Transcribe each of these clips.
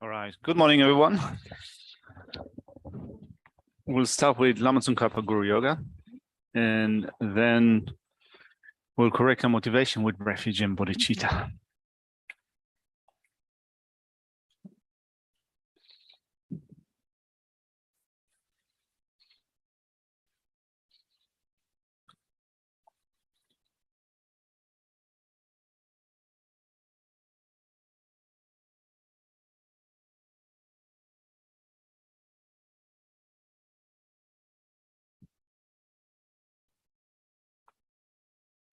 All right. Good morning, everyone. We'll start with Lama Tsongkhapa Guru Yoga, and then we'll correct our motivation with refuge and bodhicitta.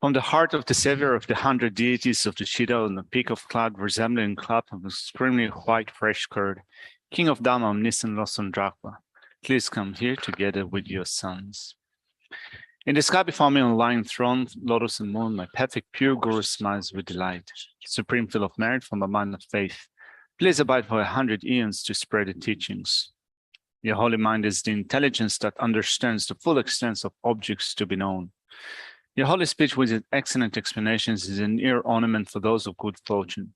From the heart of the savior of the 100 deities of the Chitta on the peak of cloud resembling cloud of extremely white fresh curd, king of Dhamma, omniscient Losson Drakpa, please come here together with your sons. In the sky before me on lying throne, lotus and moon, my perfect pure Guru smiles with delight. Supreme fill of merit from a mind of faith, please abide for 100 eons to spread the teachings. Your holy mind is the intelligence that understands the full extent of objects to be known. Your holy speech with its excellent explanations is an ear ornament for those of good fortune.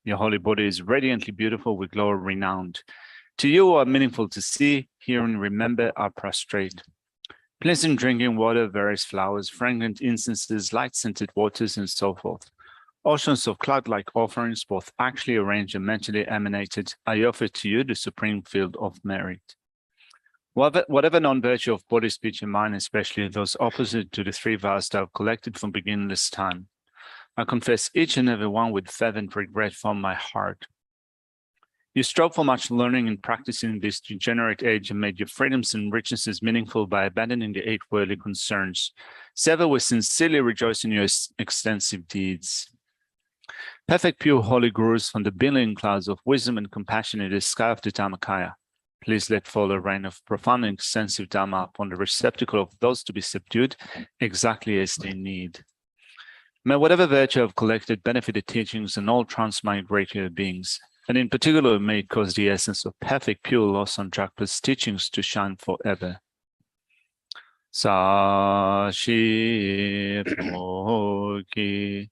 Your holy body is radiantly beautiful with glory renowned. To you who are meaningful to see, hear and remember are prostrate. Pleasant drinking water, various flowers, fragrant incenses, light-scented waters, and so forth. Oceans of cloud-like offerings, both actually arranged and mentally emanated, I offer to you the supreme field of merit. Whatever non-virtue of body, speech, and mind, especially those opposite to the three vows that I've collected from beginningless time, I confess each and every one with fervent regret from my heart. You strove for much learning and practicing in this degenerate age and made your freedoms and richnesses meaningful by abandoning the 8 worldly concerns. Sever we sincerely rejoice in your extensive deeds. Perfect pure holy gurus from the billion clouds of wisdom and compassion in the sky of the Dhammakaya, please let fall a rain of profound and extensive Dhamma upon the receptacle of those to be subdued exactly as they need. May whatever virtue I've collected benefit the teachings and all transmigratory beings, and in particular may it cause the essence of perfect pure Losson Drakpa's teachings to shine forever. Sa-shi po-ki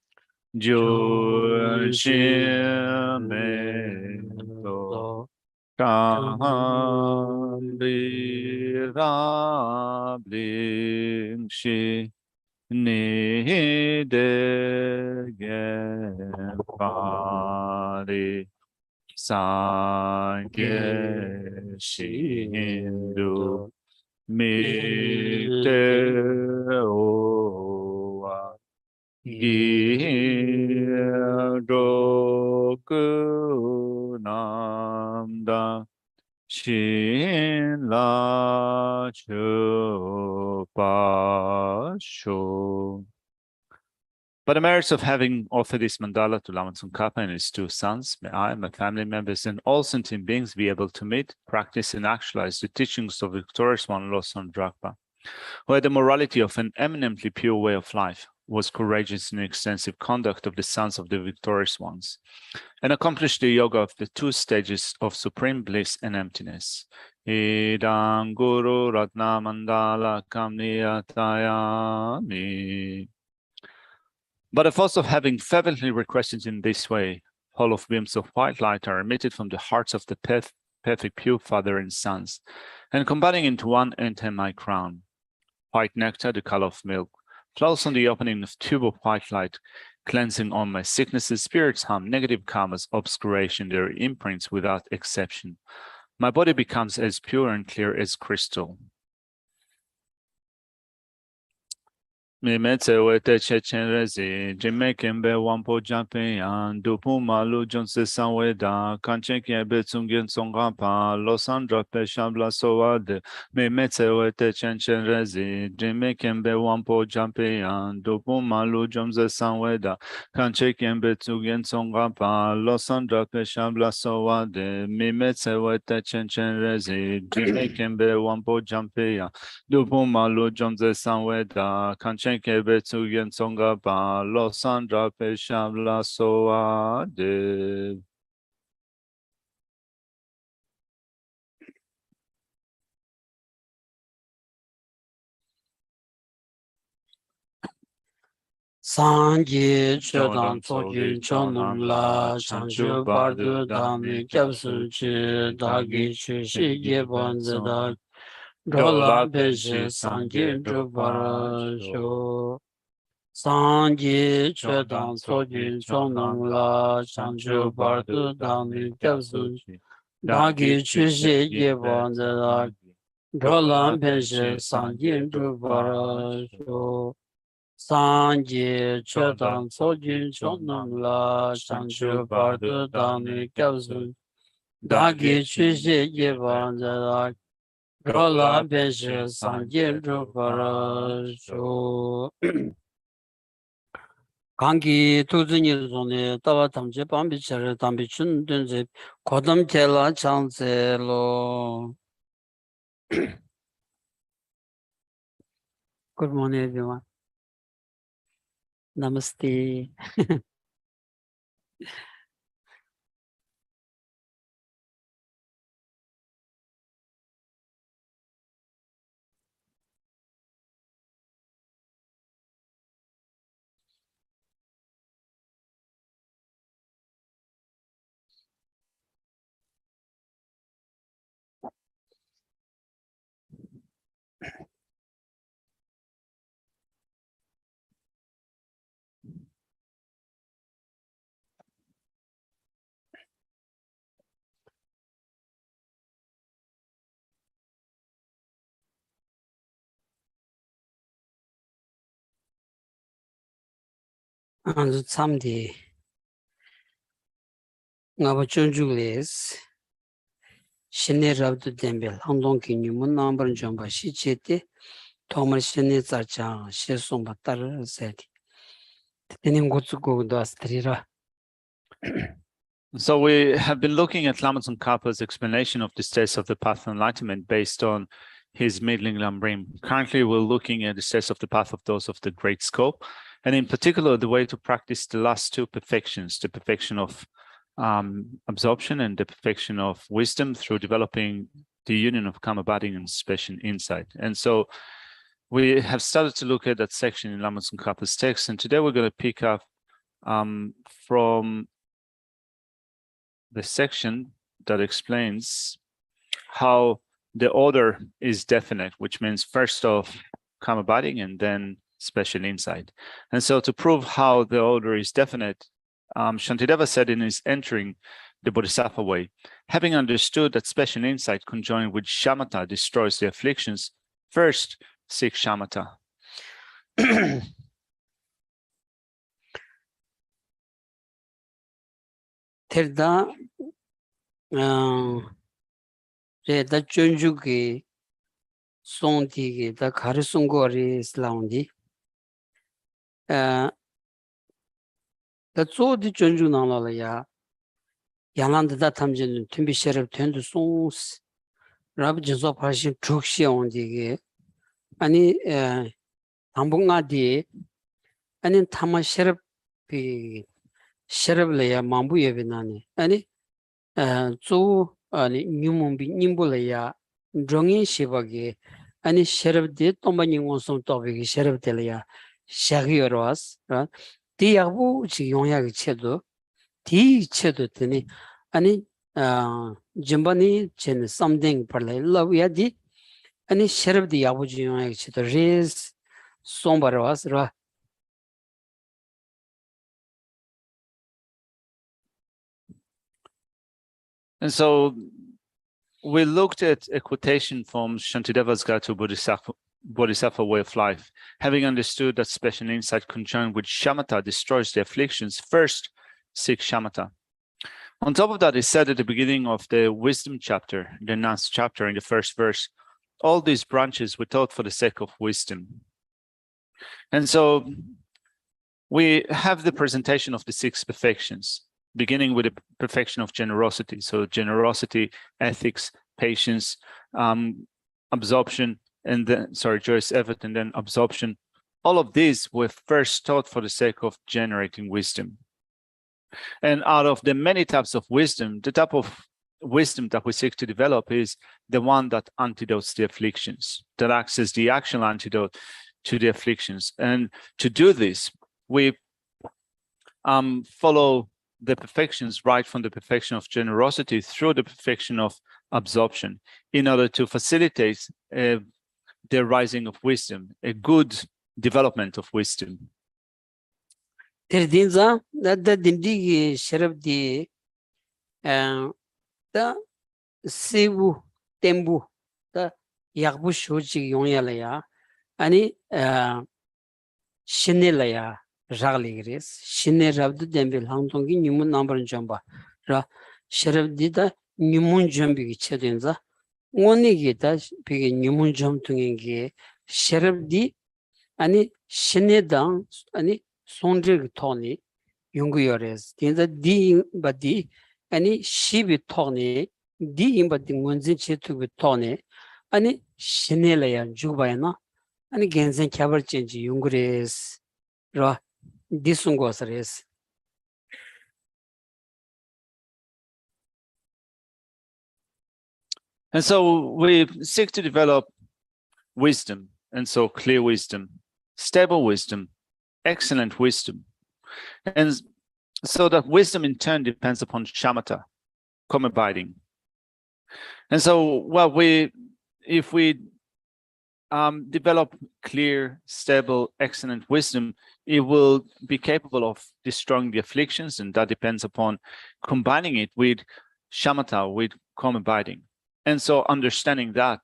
ju-shi-me-to Ka-li-ra-bling-shi Ni-de-gen-pa-li Sa-ge-shi-hindu Mi-te-o-wa Gi-do-ku-nam-da Shin-la-chu-pa-sho. By the merits of having offered this mandala to Lama Tsongkhapa and his 2 sons, may I, my family members, and all sentient beings be able to meet, practice, and actualize the teachings of the victorious one, Losson Drakpa, who had the morality of an eminently pure way of life, was courageous in the extensive conduct of the sons of the victorious ones, and accomplished the yoga of the 2 stages of supreme bliss and emptiness. Idam Guru Ratna Mandala Kamniyatayami. But the force of having fervently requested in this way, whole of beams of white light are emitted from the hearts of the perfect pure father and sons, and combining into one enter my crown. White nectar, the color of milk, flows on the opening of tube of white light, cleansing all my sicknesses, spirits harm, negative karmas, obscuration, their imprints without exception. My body becomes as pure and clear as crystal. Mimetse wete chechen rezi, jime kembe wampo jampian, dupu malu jonse sanweda, kanchen kiebe tsungen songapa, losandra pe shambla soade. Mimetse wete chechen rezi, jime kembe wampo jampian, dupu malu jonse sanweda, kanchen kiebe tsungen songapa, losandra pe shambla soade. Mimetse wete chechen rezi, jime kembe wampo jampian, dupu malu jonse sanweda, kanchen Kebetsu Yen Songa Ba Losandra Pesham La Soa De. Sanji Chodan Tsojun Chonum La Chanchu Bardu Dami Kyapsu Chi Dagi Chushi Yebon Zeda Dola Beshi Sanji Drupara Sho Sanji Chodan Tsojun Chonum La Chanchu Bardu Dami Kyapsu Chi Dagi Chushi Yebon Zeda Dola Beshi Sanji Drupara Sho Sanji Chodan Tsojun Chonam La Chanchu Bardu Dami Kyapsu Dagi Chushi Yebon Zeda Rola Beshi Sanji Drupara Sho Kangi Tuzini Zone Tawa Tamche Pambi Chere Tambi Chun Dunze Kodam Tela Changze Lo. Good morning, everyone. Namaste. And someday, Ngaba Chunjules, Shene Rabdu Dembel, Hongdong Kinyumun, Number Jumba, Shichete, Thomas Shene Zacha, Shesum Batar said. Tenim Gotsugo das Trira. So we have been looking at Lama Tsongkhapa's explanation of the states of the path of enlightenment based on his middling Lamrim. Currently, we're looking at the states of the path of those of the great scope, and in particular, the way to practice the last two perfections, the perfection of absorption and the perfection of wisdom through developing the union of karma-body and special insight. And so we have started to look at that section in Lama Tsongkhapa's text, and today we're going to pick up from the section that explains how the order is definite, which means first off karma-body and then special insight. And so to prove how the order is definite, Shantideva said in his entering the Bodhisattva way, having understood that special insight conjoined with shamatha destroys the afflictions, first seek shamatha. Terda Reda Junjuki Sonti, the Karisungori Slaundi. The Zodi Junjunalaya Yaland that Tamjin, Timbi Sheriff Tend to Sons, Rabjins of Hashim Trukshi on the Ani Tambunga de, and in Tama Sheriff Sheriff Laya Mambu Yavinani, any Zo Numumbi Nimbulaya, Drongi Shivagi, any Sheriff did Tomani on some topic, Sheriff Delia, Shaggy Ross, Tiabu Chionya Chedo, T Chedo Tini, any Jimbani Chen something per love yadi, any Sheriff the Abu Chionya Chedo raise Sombaros. And so we looked at a quotation from Shantideva's Guide to Bodhisattva way of life. Having understood that special insight conjoined with shamatha destroys the afflictions, first seek shamatha. On top of that, it said at the beginning of the wisdom chapter, the 9th chapter in the first verse, all these branches were taught for the sake of wisdom. And so we have the presentation of the 6 perfections, beginning with the perfection of generosity. So generosity, ethics, patience, absorption, and then, joyous effort, and then absorption. All of these were first taught for the sake of generating wisdom. And out of the many types of wisdom, the type of wisdom that we seek to develop is the one that antidotes the afflictions, that acts as the actual antidote to the afflictions. And to do this, we follow the perfections right from the perfection of generosity through the perfection of absorption in order to facilitate the rising of wisdom, a good development of wisdom. Terdinza da dindigi sharaf di da sebu tembu da yakbu shoji yongyala ya ani shinela ya ragli gres shinne rabdu dembil hangtongi nyumun nambaran jamba ra sharaf di da nyumun jambi gi chedinza ngoni gi da pige nyumun jam tungi sharaf di ani shinne dang ani sondrig toni yungu yores dinza di badi ani shibi toni di imbadi ngunzin chetu toni ani shinela ya jubayana ani genzen kyabar chenji yungures ra disungosres. And so we seek to develop wisdom, and so clear wisdom, stable wisdom, excellent wisdom. And so that wisdom in turn depends upon shamatha, calm abiding. And so, well, if we develop clear, stable, excellent wisdom, it will be capable of destroying the afflictions, and that depends upon combining it with shamatha, with calm abiding. And so understanding that,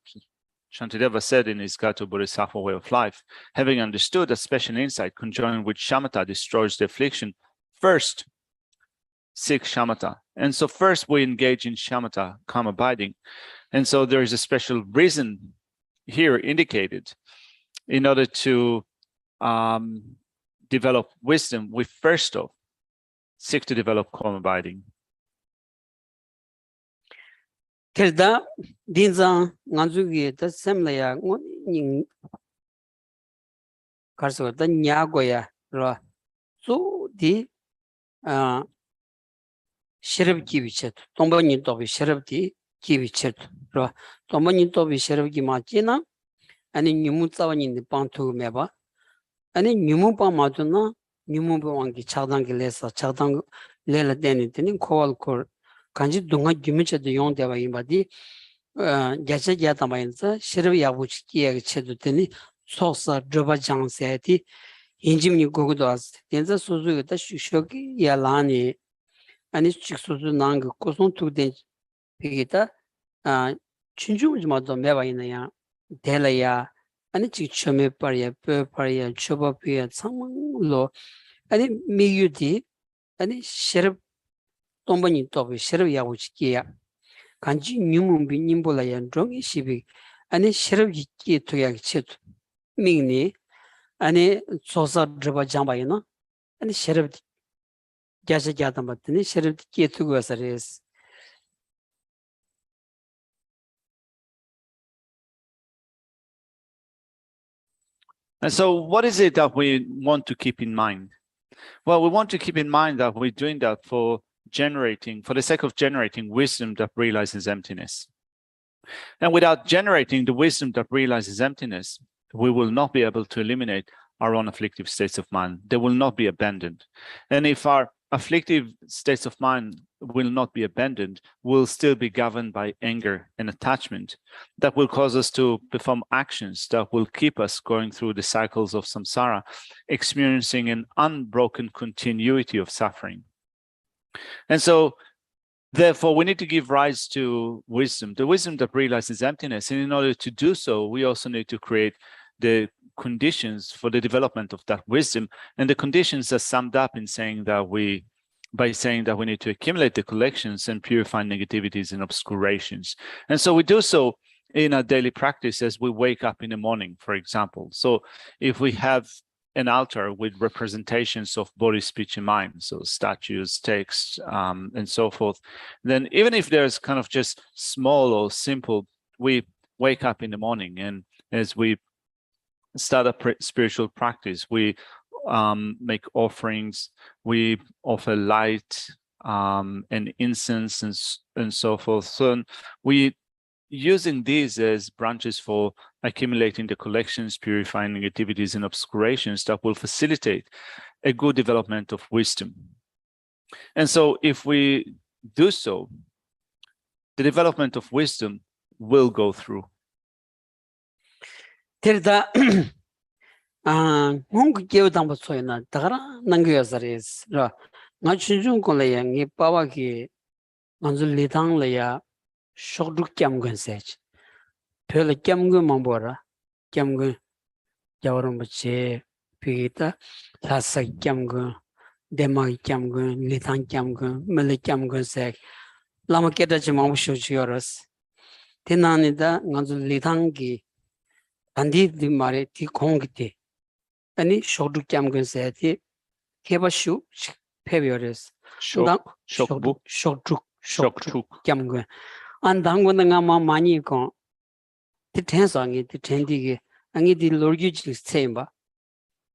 Shantideva said in his Gato Bodhisattva way of life, having understood that special insight conjoined with shamatha destroys the affliction, first seek shamatha. And so first we engage in shamatha, calm abiding. And so there is a special reason here indicated in order to develop wisdom. We first off seek to develop calm abiding. Kerda dinza nganzugi da semlaya ning karso da nyagoya ra so di sharab ki bichet tomba ni to bi sharab di ki bichet ra tomba ni to bi sharab ki ma china ani nyumu tsawani ni pantu meba ani nyumu pa ma na nyumu pa wangi chadang ki lesa chadang lela deni teni kowal kor kanji dunga gyumiche de yong dewa yinba di Geshe gyatamba yinza shirab yabuchi kiyaga chedu teni soksa droba jangse di injimni gogodo as tenza suzu yota shukshoki ya lani ani chik suzu nanga kosong tukden pigita chunchung jimado meba yina ya dela ya ani chik chome parya pe parya choba piya tsangmang lo ani miyu di ani shirab tombanyi tobi shirab yabuchi kiya kanji nyumumbi nimbola yan drongi shibi ani shirab ki tuyaki chetu mingni ani sosa driba jamba yana ani shirab gyasha gyatamba tani shirab ki tuguwasa res. And so what is it that we want to keep in mind? Well, we want to keep in mind that we're doing that for the sake of generating wisdom that realizes emptiness. And without generating the wisdom that realizes emptiness, we will not be able to eliminate our own afflictive states of mind. They will not be abandoned. And if our afflictive states of mind will not be abandoned, we'll still be governed by anger and attachment that will cause us to perform actions that will keep us going through the cycles of samsara, experiencing an unbroken continuity of suffering. And so, therefore, we need to give rise to wisdom, the wisdom that realizes emptiness. And in order to do so, we also need to create the conditions for the development of that wisdom. And the conditions are summed up in saying that we need to accumulate the collections and purify negativities and obscurations. And so we do so in our daily practice as we wake up in the morning, for example. So if we have an altar with representations of body, speech, and mind, so statues, texts, and so forth, then even if there's kind of just small or simple, we wake up in the morning, and as we start a spiritual practice, we make offerings, we offer light and incense and so forth. So we using these as branches for accumulating the collections, purifying negativities and obscurations that will facilitate a good development of wisdom. And so if we do so, the development of wisdom will go through. Terda ngung geo dang so na dagara nang yo sares ra nga chunjung ko le yang ngi pawa ki nganzul li dang le ya shogdu kyam gun sech pele kyam gun mambora kyam gun yawarum bache pigita lasa kyam gun dema kyam gun li dang kyam gun mele kyam gun sech lama keta chi mambu shu chi yoras tenani da nganzul li dang ki andi di mare ti khong ki 아니 쇼두 꺄ම්근 세티 케바슈 페비어레스 Shokbu, 쇼두 꺄ම්근 안 당고는 마 많이 거 티텐상이 티텐디게 아니디 로르기지 세임바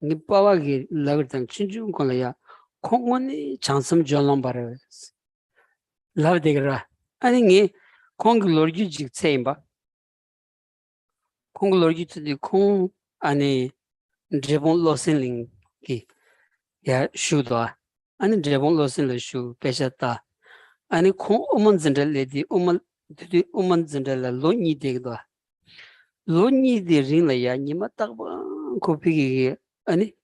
니 빠와기 라거든 친중 걸어야 콩원이 장섬 졸롬바레스 라데그라 아니 니 콩기 로르기지 세임바 콩 로르기지 콩 아니 Dribble losing ki ya shuda ani dribble losing le shu peshata ani kho umon zendel ledi umon zendel lo ni de do lo ni de rin le ya ni ma ta ko pi gi ani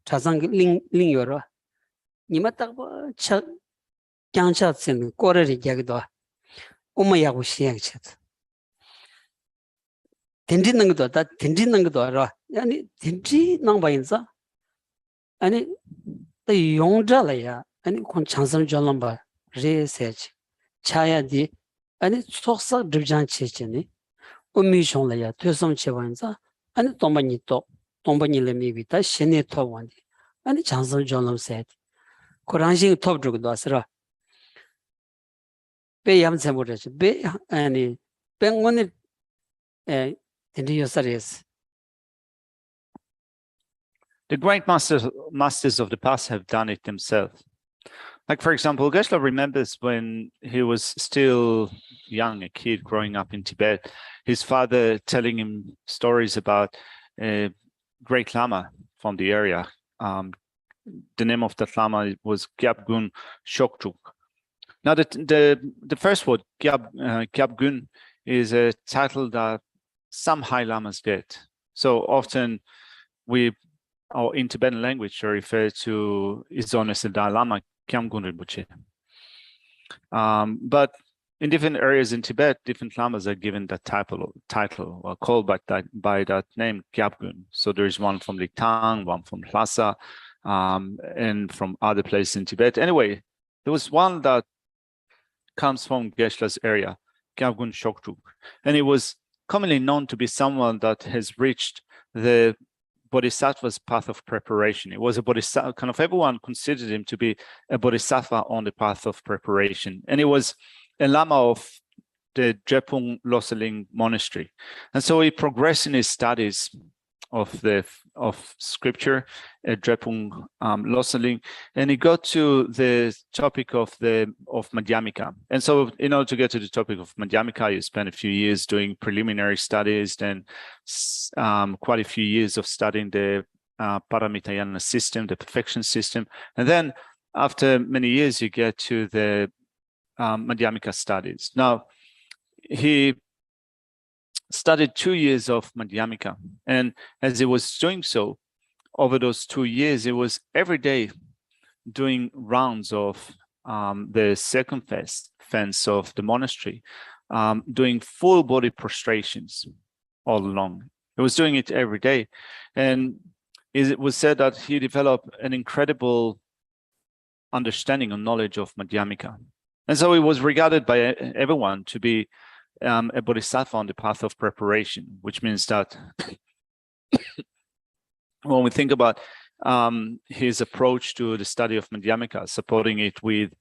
chasang ling yoro ni ma ta cha kyang cha sen ko re ri gi do umma ya gu shi ya chet 딘디는 것도 다 딘디는 것도 알아. 아니 딘디 남바인자. 아니 또 용자라야. 아니 콘 찬선 졸람바 레세지. 차야디 아니 속삭 드장 치치니. 우미숑라야 퇴섬 치반자. 아니 동반이 레미비다 신이 토원디. 아니 찬선 졸람 세지. 고란싱 톱주고도 왔으라. 배 ям세 모르지. 배 아니 뱅원이 The great masters of the past have done it themselves. Like, for example, Geshe remembers when he was still young, a kid growing up in Tibet, his father telling him stories about a great Lama from the area. The name of that Lama was Gyabgun Shokchuk. Now, the first word, Gyabgun, is a title that some high lamas get. So often or in Tibetan language, refer to His Holiness the Dalai Lama, Kyamgun Rinpoche. But in different areas in Tibet, different lamas are given that title or called by that name, Gyabgun. So there is one from Liktang, one from Lhasa, and from other places in Tibet. Anyway, there was one that comes from Geshe's area, Gyabgun Shokchuk, and it was commonly known to be someone that has reached the Bodhisattva's path of preparation. It was a Bodhisattva, kind of everyone considered him to be a Bodhisattva on the path of preparation. And it was a Lama of the Drepung Loseling monastery. And so he progressed in his studies of scripture at Drepung Loseling, and he got to the topic of Madhyamika. And so in order to get to the topic of Madhyamika, you spend a few years doing preliminary studies, then quite a few years of studying the Paramitayana system, the perfection system. And then after many years, you get to the Madhyamika studies. Now, he studied 2 years of Madhyamika, and as he was doing so, over those 2 years, he was every day doing rounds of the circumference of the monastery, doing full body prostrations all along. He was doing it every day, and it was said that he developed an incredible understanding and knowledge of Madhyamika. And so he was regarded by everyone to be a bodhisattva on the path of preparation, which means that when we think about his approach to the study of Madhyamika, supporting it with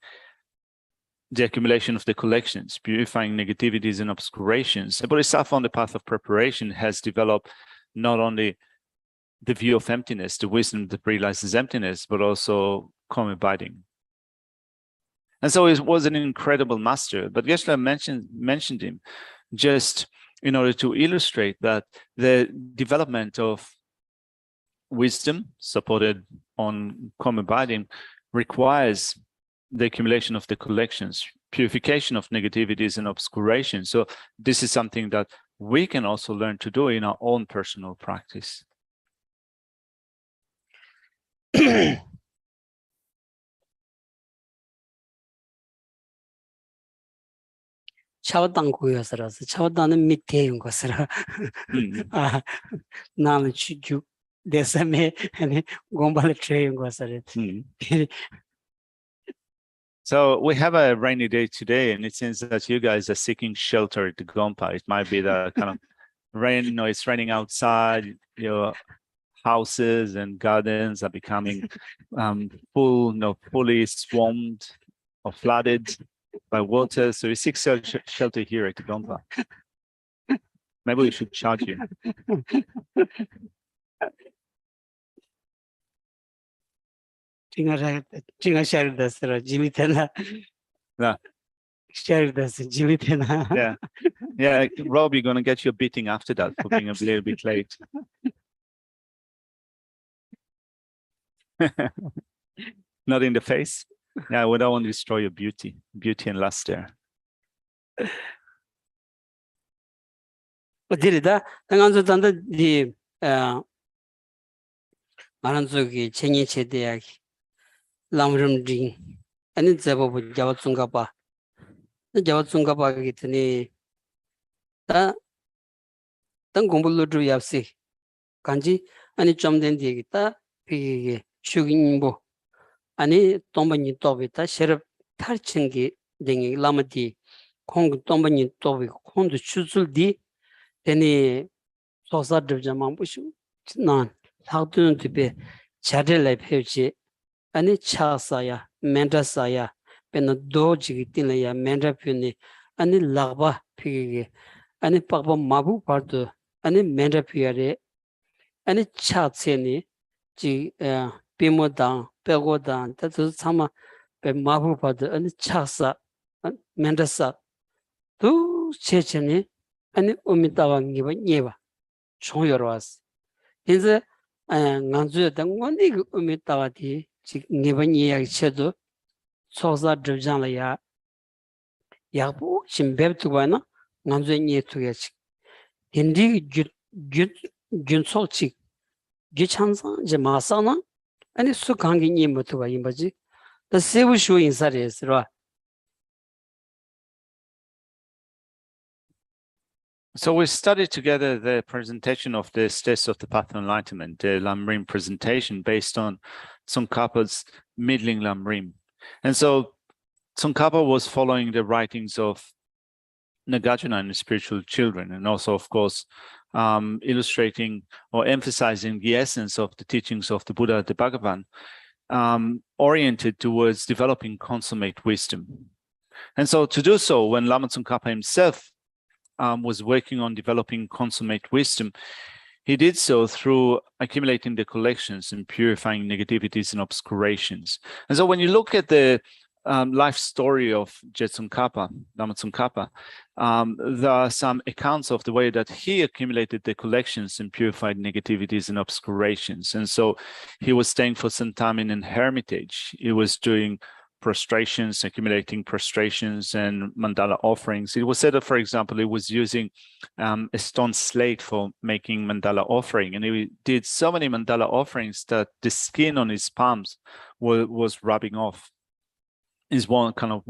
the accumulation of the collections, purifying negativities and obscurations, a bodhisattva on the path of preparation has developed not only the view of emptiness, the wisdom that realizes emptiness, but also calm abiding. And so he was an incredible master, but Geshe mentioned him just in order to illustrate that the development of wisdom supported on Komabadim requires the accumulation of the collections, purification of negativities and obscurations. So this is something that we can also learn to do in our own personal practice. 차와당고여서라서 차와당은 밑에인 것으로 아 나는 주주 대삼에 아니 공부를 트레인 것으로. So we have a rainy day today, and it seems that you guys are seeking shelter at the Gompa. It might be the kind of rain, you know, it's raining outside, your houses and gardens are becoming full, you know, fully swarmed or flooded by water. So we seek shelter here at the Gompa. Maybe we should charge you. Jinga share dasra jimitena. Yeah. Share das jimitena. Yeah. Yeah, Rob, you're gonna get your beating after that for being a little bit late. Not in the face. Yeah, we don't want to destroy your beauty and luster. 어디다 당한서 단다 이 마란족이 챙이 제대하기 람름 링 아니 제법 자와중가봐 자와중가봐기 때문에 당 공부를 주야시 간지 아니 좀 된 얘기다 비게 죽인보 아니 동반이 또비다 셔럽 탈친기 등이 라마디 콩 동반이 또비 콩도 추술디 되니 소사드자만 보시고 난 사도는 집에 자리를 펴지 아니 차사야 멘다사야 배는 도지기 띠려야 멘다표니 아니 라바 피게 아니 빠바 마부 파도 아니 멘다피야레 아니 차체니 지 비모당 빼고당 다도 참아 배 마부 파도 아니 차사 멘다사 또 체체니 아니 오미타왕 기본 예바 총여러왔어. 그래서 간주에 당원이 그 오미타와디 지금 기본 이야기 쳐도 소사 드장이야. 야부 심베트고나 간주에 예투게지. 인디 준솔치 기찬사 이제 마사나 아니 수강기 님부터가 임바지. 더 세부쇼 인사레스라. So we studied together the presentation of the States of the Path of Enlightenment, the Lamrim presentation based on Tsongkhapa's middling Lamrim. And so Tsongkhapa was following the writings of Nagarjuna and the spiritual children, and also, of course, illustrating or emphasizing the essence of the teachings of the Buddha, the Bhagavan, oriented towards developing consummate wisdom. And so to do so, when Lama Tsongkhapa himself was working on developing consummate wisdom, he did so through accumulating the collections and purifying negativities and obscurations. And so when you look at the life story of Tsongkhapa, Lama Tsongkhapa, there are some accounts of the way that he accumulated the collections and purified negativities and obscurations. And so he was staying for some time in an hermitage. He was doing prostrations, accumulating prostrations and mandala offerings. It was said that, for example, he was using a stone slate for making mandala offering, and he did so many mandala offerings that the skin on his palms was rubbing off. His one kind of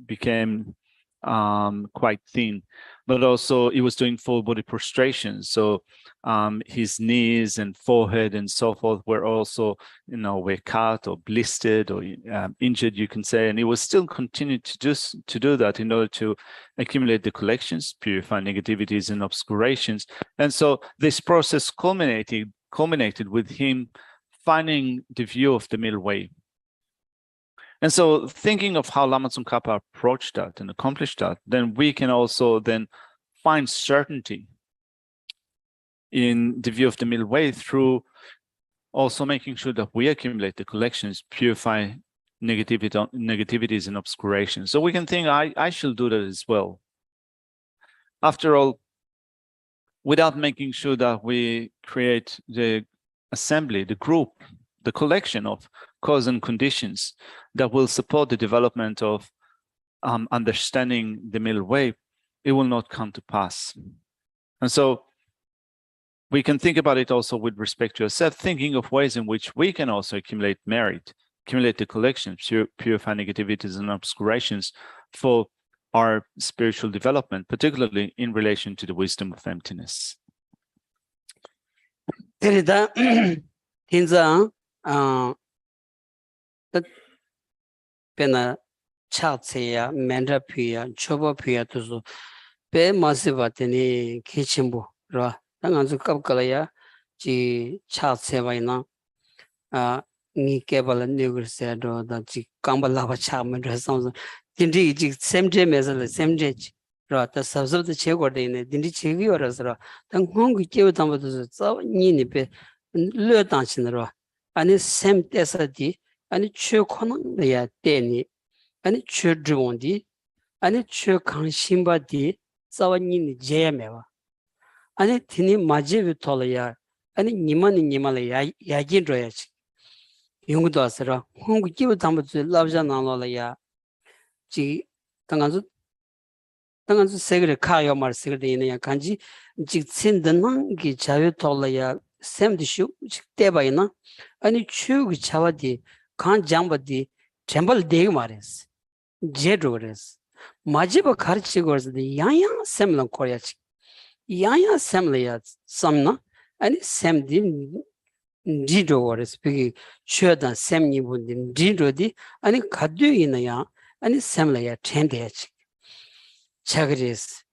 became quite thin, but also he was doing full body prostrations. So his knees and forehead and so forth were also, were cut or blistered or injured, you can say. And he was still continuing to do that in order to accumulate the collections, purify negativities and obscurations. And so this process culminated with him finding the view of the middle way. And so thinking of how Lama Tsongkhapa approached that and accomplished that, then we can also then find certainty in the view of the middle way through also making sure that we accumulate the collections, purify negativities and obscurations. So we can think, I shall do that as well. After all, without making sure that we create the assembly, the group, the collection of cause and conditions that will support the development of understanding the middle way, it will not come to pass. And so we can think about it also with respect to ourselves, thinking of ways in which we can also accumulate merit, accumulate the collection, purify negativities and obscurations for our spiritual development, particularly in relation to the wisdom of emptiness. 데리다 인자 베나 차츠야 멘다피야 초보피야 도서 베 마시바테니 키침보라 당한주 깝깔야 지 차츠바이나 니 케발 뉴그세도 다지 깜발라바 차면서 상상 딘디 지 셈제 메설 셈제 라타 서브드 체고데네 딘디 체기 어라서라 당 홍기 제우 담버도 저 니니베 르당신으로 아니 셈테서디 아니 최코는야 때니 아니 최드원디 아니 최강심바디 자원니 제메와 아니 티니 마제비 톨야 아니 니만이 야긴로야지 용도 왔어라 홍기 제우 담버도 라브자나로야 지 당한주 세그레 카요 말 세그레네 간지 직친드는 기 자유 톨라야 샘디슈 직대바이나 아니 추기 차와디 간 장바디 템벌 데이 마레스 제도레스 마지바 카르치고르데 야야 샘런 코리아치 야야 샘레야 섬나 아니 샘디 디도레스 비기 쉐다 샘니분디 디도디 아니 가드이나야 아니 샘레야 텐데치 차그리스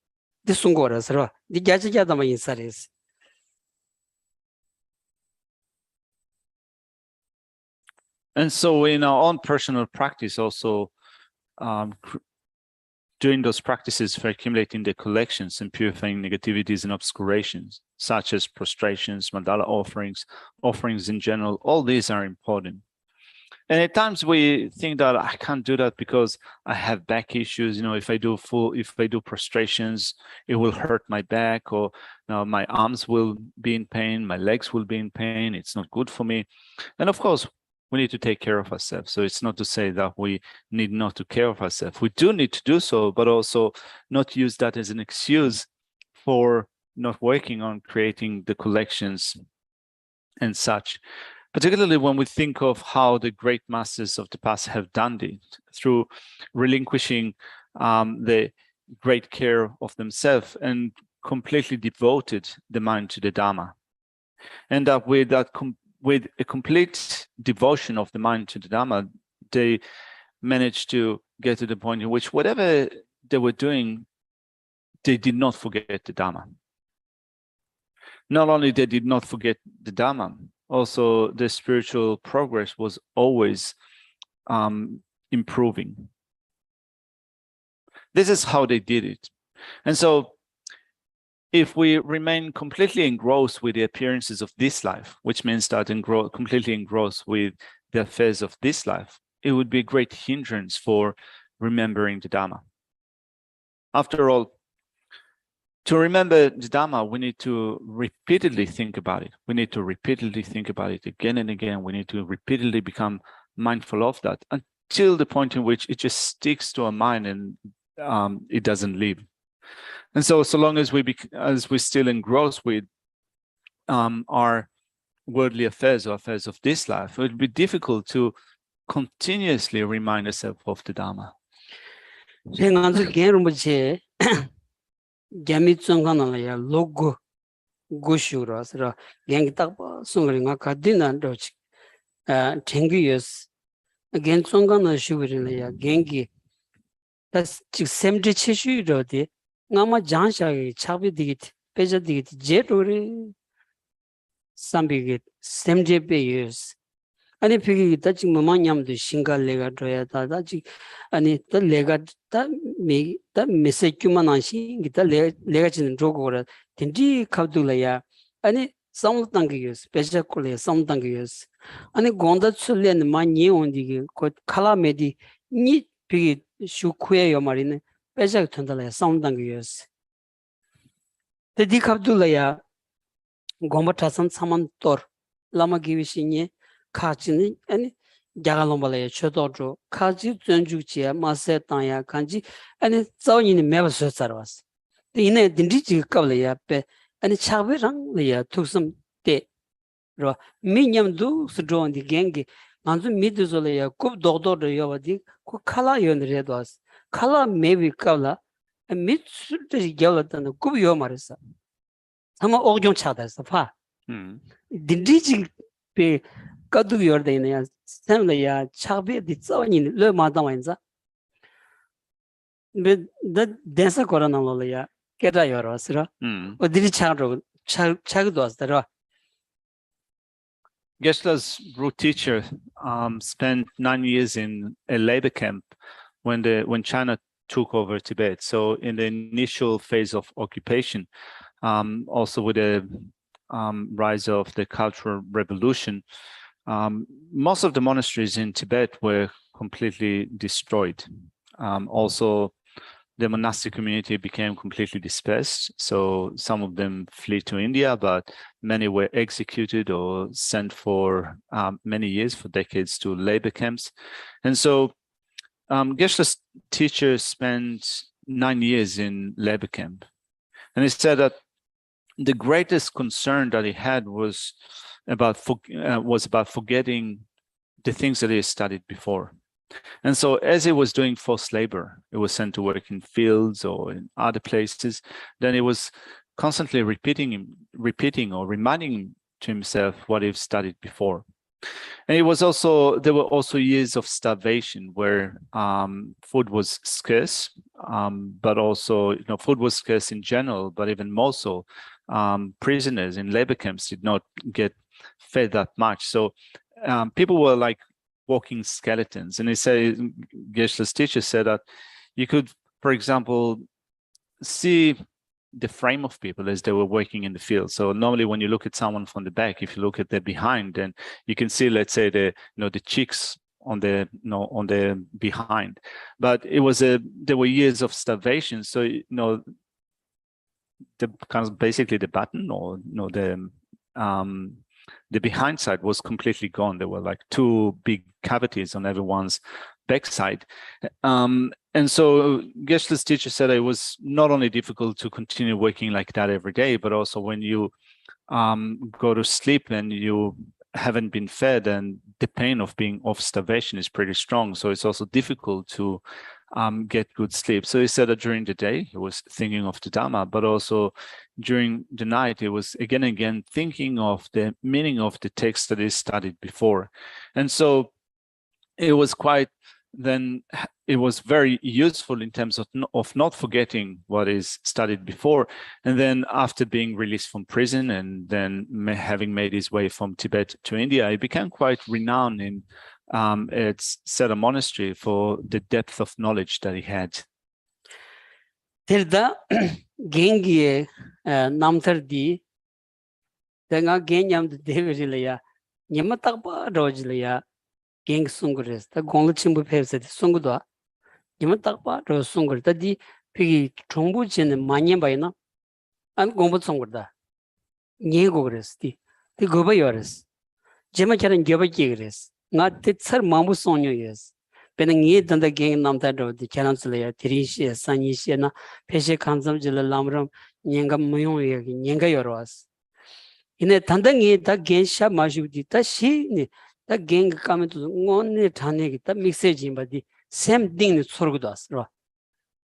디순고라서로 디갸지갸다마 인사레스 And so in our own personal practice also, doing those practices for accumulating the collections and purifying negativities and obscurations, such as prostrations, mandala offerings in general, all these are important. And at times we think that I can't do that because I have back issues. You know, if I do prostrations, it will hurt my back, or my arms will be in pain, my legs will be in pain. It's not good for me. And of course, we need to take care of ourselves. So it's not to say that we need not to care of ourselves. We do need to do so, but also not use that as an excuse for not working on creating the collections and such. Particularly when we think of how the great masters of the past have done it through relinquishing the great care of themselves and completely devoted the mind to the Dhamma. And that with a complete devotion of the mind to the Dhamma, they managed to get to the point in which whatever they were doing, they did not forget the Dhamma. Not only they did not forget the Dhamma, also the spiritual progress was always improving. This is how they did it. And so if we remain completely engrossed with the appearances of this life, which means that completely engrossed with the affairs of this life, it would be a great hindrance for remembering the Dhamma. After all, to remember the Dhamma, we need to repeatedly think about it. We need to repeatedly think about it again and again. We need to repeatedly become mindful of that until the point in which it just sticks to our mind and it doesn't leave. And so long as we're still engrossed with our worldly affairs or affairs of this life, it would be difficult to continuously remind ourselves of the Dhamma. 야미zon가나야 로고 고슈라스라 양기딱 송그링가 가디난도치 땡기여스 again zon가나 슈브리나야 겐기 다스 셈제 체슈로데 나마 장샤기 차비디기 페자디기 제토리 삼비기 셈제 베여스 아니 피기 다치 마마냠도 싱갈레가 줘야다 다치 아니 더 레가 다 메시지만 안시 기타 레가 지는 조고라 딘디 카둘라야 아니 상당기여스 베자콜레 상당기여스 아니 gonda 출레는 많이 온디기 곧 칼라메디 니 피기 슈쿠에요 말이네 베자 튼달라야 상당기여스 데디 카둘라야 고마타산 사만토르 라마 기비시니 카지니 아니 야갈롬발에 쳐도죠 카지 전주지에 마세 땅야 간지 아니 자원이 매버서 살아왔어 이내 딘디지 qable야 빼 아니 차베랑이야 투섬 때로 미냠도 스존디 갱기 만주 미드졸이야 굽 도도르 여바디 고 칼라 연레도스 칼라 메비 qabla 미츠르지 겨웠다는 굽 요마르사 아마 오종 차다서 파 딘디지 빼 까두 여르데냐 샘레야 차베디 자원이 르 마다만자 몇 대사 거라나로야 깨다 열었으라 어디리 차로 차기도 왔더라 Geshe's root teacher spent 9 years in a labor camp when China took over Tibet. So in the initial phase of occupation, also with the rise of the Cultural Revolution, most of the monasteries in Tibet were completely destroyed. Also, the monastic community became completely dispersed. So some of them fled to India, but many were executed or sent for many years, for decades, to labor camps. And so Geshe's teacher spent 9 years in labor camp. And he said that the greatest concern that he had was about forgetting the things that he studied before. And so as he was doing forced labor, he was sent to work in fields or in other places, then he was constantly repeating or reminding to himself what he'd studied before. And there were also years of starvation where food was scarce, but also, food was scarce in general, but even more so, prisoners in labor camps did not get fed that much. So people were like walking skeletons. And Geshe's teacher said that you could, for example, see the frame of people as they were working in the field. So normally when you look at someone from the back, if you look at the behind, then you can see, let's say, the cheeks on the behind. But there were years of starvation. So the kind of basically the button or the behind side was completely gone. There were like 2 big cavities on everyone's backside. And so Geshe's teacher said it was not only difficult to continue working like that every day, but also when you go to sleep and you haven't been fed, and the pain of being of starvation is pretty strong. So it's also difficult to get good sleep. So he said that during the day he was thinking of the Dhamma, but also during the night he was again and again thinking of the meaning of the text that he studied before. And so it was very useful in terms of not forgetting what is studied before. And then after being released from prison and then having made his way from Tibet to India, he became quite renowned in its Seda monastery for the depth of knowledge that he had. Tirda gengi namtardi danga genyam de deviriliya nyamatakpa rojliya geng sungures ta gonglu chimbu phevse de sungudwa nyamatakpa ro sungur ta di pigi chongbu chen manyem bayna an gongbu sungurda nyego gres di goba yores jema charan goba gres nga titsar mamu sonyo yes benang ye danda geng namta ro di charan sule tirishi sanyishi na peshe khansam jila lamram nyenga moyong ye nyenga yorwas ine tandangi da gensha majudi ta shi ni da geng kametu ngonne thane gi ta mixage badi same thing ni sorgudas ro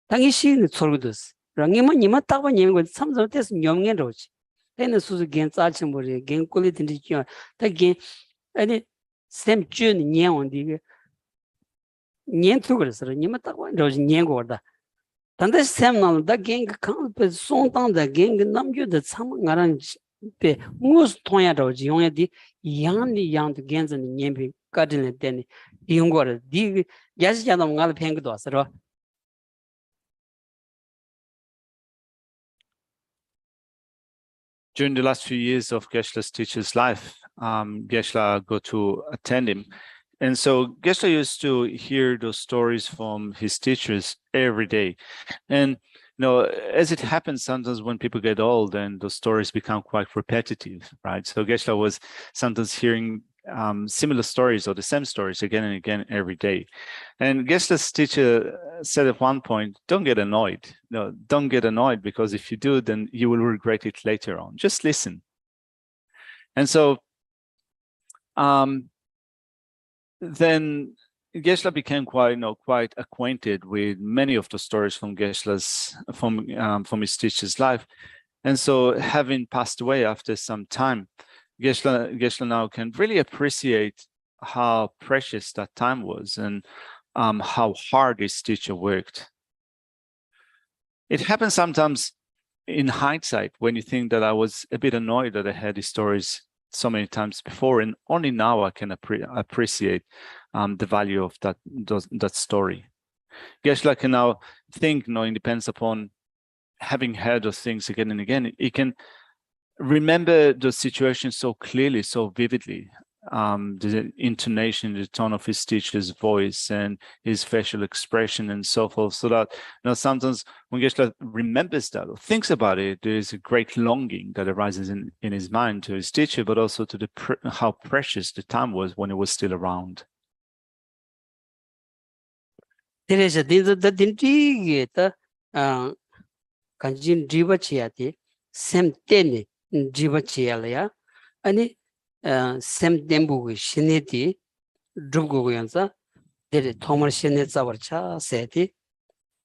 tangi shi ni sorgudas rangima nima takba nyemgo samsam tes nyomngen roji ene susu gen tsalchim bori gen kuli tindi kyo ta gen ane same chun nyen ondi nyen tugres ro nima takba roji nyen gorda tanda same nam da gen kan pe song tang da gen namgyo da sam ngaran pe mus tonya roji yongya di yang ni yang de gen zan nyen pe kadin den yongor di yas jadam ngal pheng do asro. During the last few years of Geshe's teacher's life, Geshe got to attend him. And so Geshe used to hear those stories from his teachers every day. And as it happens, sometimes when people get old, then those stories become quite repetitive, right? So Geshe was sometimes hearing similar stories or the same stories again and again every day. And Geshe's teacher said at one point, don't get annoyed. No, don't get annoyed, because if you do, then you will regret it later on. Just listen. And so then Geshe became quite acquainted with many of the stories from from his teacher's life. And so, having passed away after some time, Geshe now can really appreciate how precious that time was and how hard his teacher worked. It happens sometimes in hindsight when you think that I was a bit annoyed that I had these stories so many times before, and only now I can appreciate the value of that story. Geshe can now think, it depends upon having heard those things again and again. He can remember those situations so clearly, so vividly. The intonation, the tone of his teacher's voice, and his facial expression, and so forth. So that sometimes when Geshe remembers that or thinks about it, there is a great longing that arises in his mind to his teacher, but also to how precious the time was when he was still around. 간진 리버치야티 샘테니 리버치야야 아니 샘템부고 신네티 드고고연사 데레 토머 신네 자버차 세티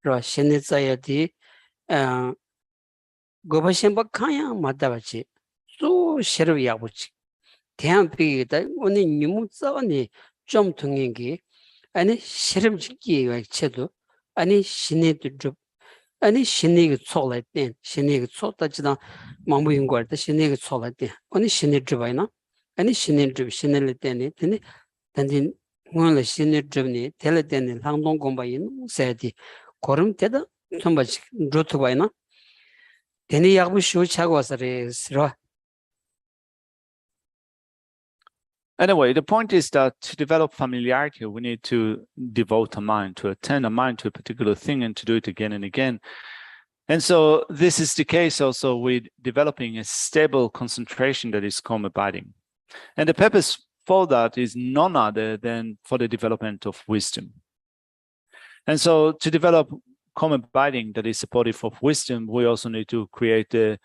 로 신네 자야티 고바셴바 카야 마다바치 소 셔르야부치 대한피다 오늘 니무자니 좀 등행기 아니 셔름지기 외체도 아니 신네도 좀 아니 신내가 쏠라때 신내가 쏠다지다 마무인 거할때 신내가 쏠라때 아니 신내 주바이나 아니 신내 주 신내를 때니 근데 단진 오늘 신내 주니 텔 때니 항동 공부인 세디 고름 때다 좀 봐지 좋다바이나 되니 약부 쇼 차고 와서레스라. Anyway, the point is that to develop familiarity, we need to devote a mind, to attend a mind to a particular thing, and to do it again and again. And so this is the case also with developing a stable concentration that is calm abiding. And the purpose for that is none other than for the development of wisdom. And so to develop calm abiding that is supportive of wisdom, we also need to create the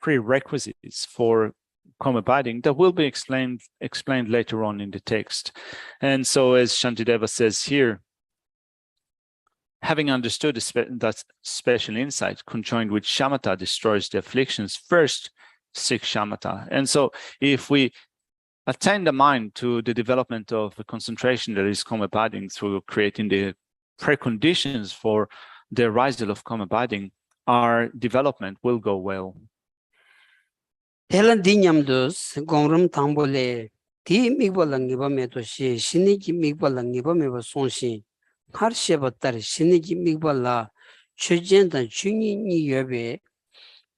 prerequisites for calm abiding that will be explained later on in the text. And so, as Shantideva says here, having understood that special insight conjoined with shamatha destroys the afflictions, first seek shamatha. And so if we attain the mind to the development of a concentration that is calm abiding through creating the preconditions for the arisal of calm abiding, our development will go well. 텔란 디냠도스 공름 당볼레 디 미볼랑 이범에도시 신이기 미볼랑 이범에버 손시 하르셰버따리 신이기 미볼라 최전단 중인이 여베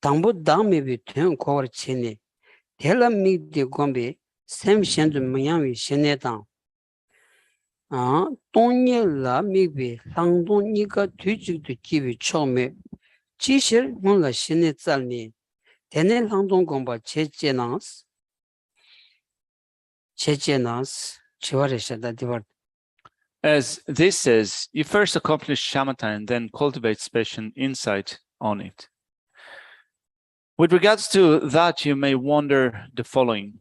당보 다음에비 된 고월 체네 텔란 미디 공비 샘션도 모양이 신내당 동일라 미비 상동니가 뒤직도 기비 처음에 지실 몰라 신내 짤니 대내 항동 공부 제제나스 지와레샤다 디버. As this says, you first accomplish shamatha and then cultivate special insight on it. With regards to that, you may wonder the following.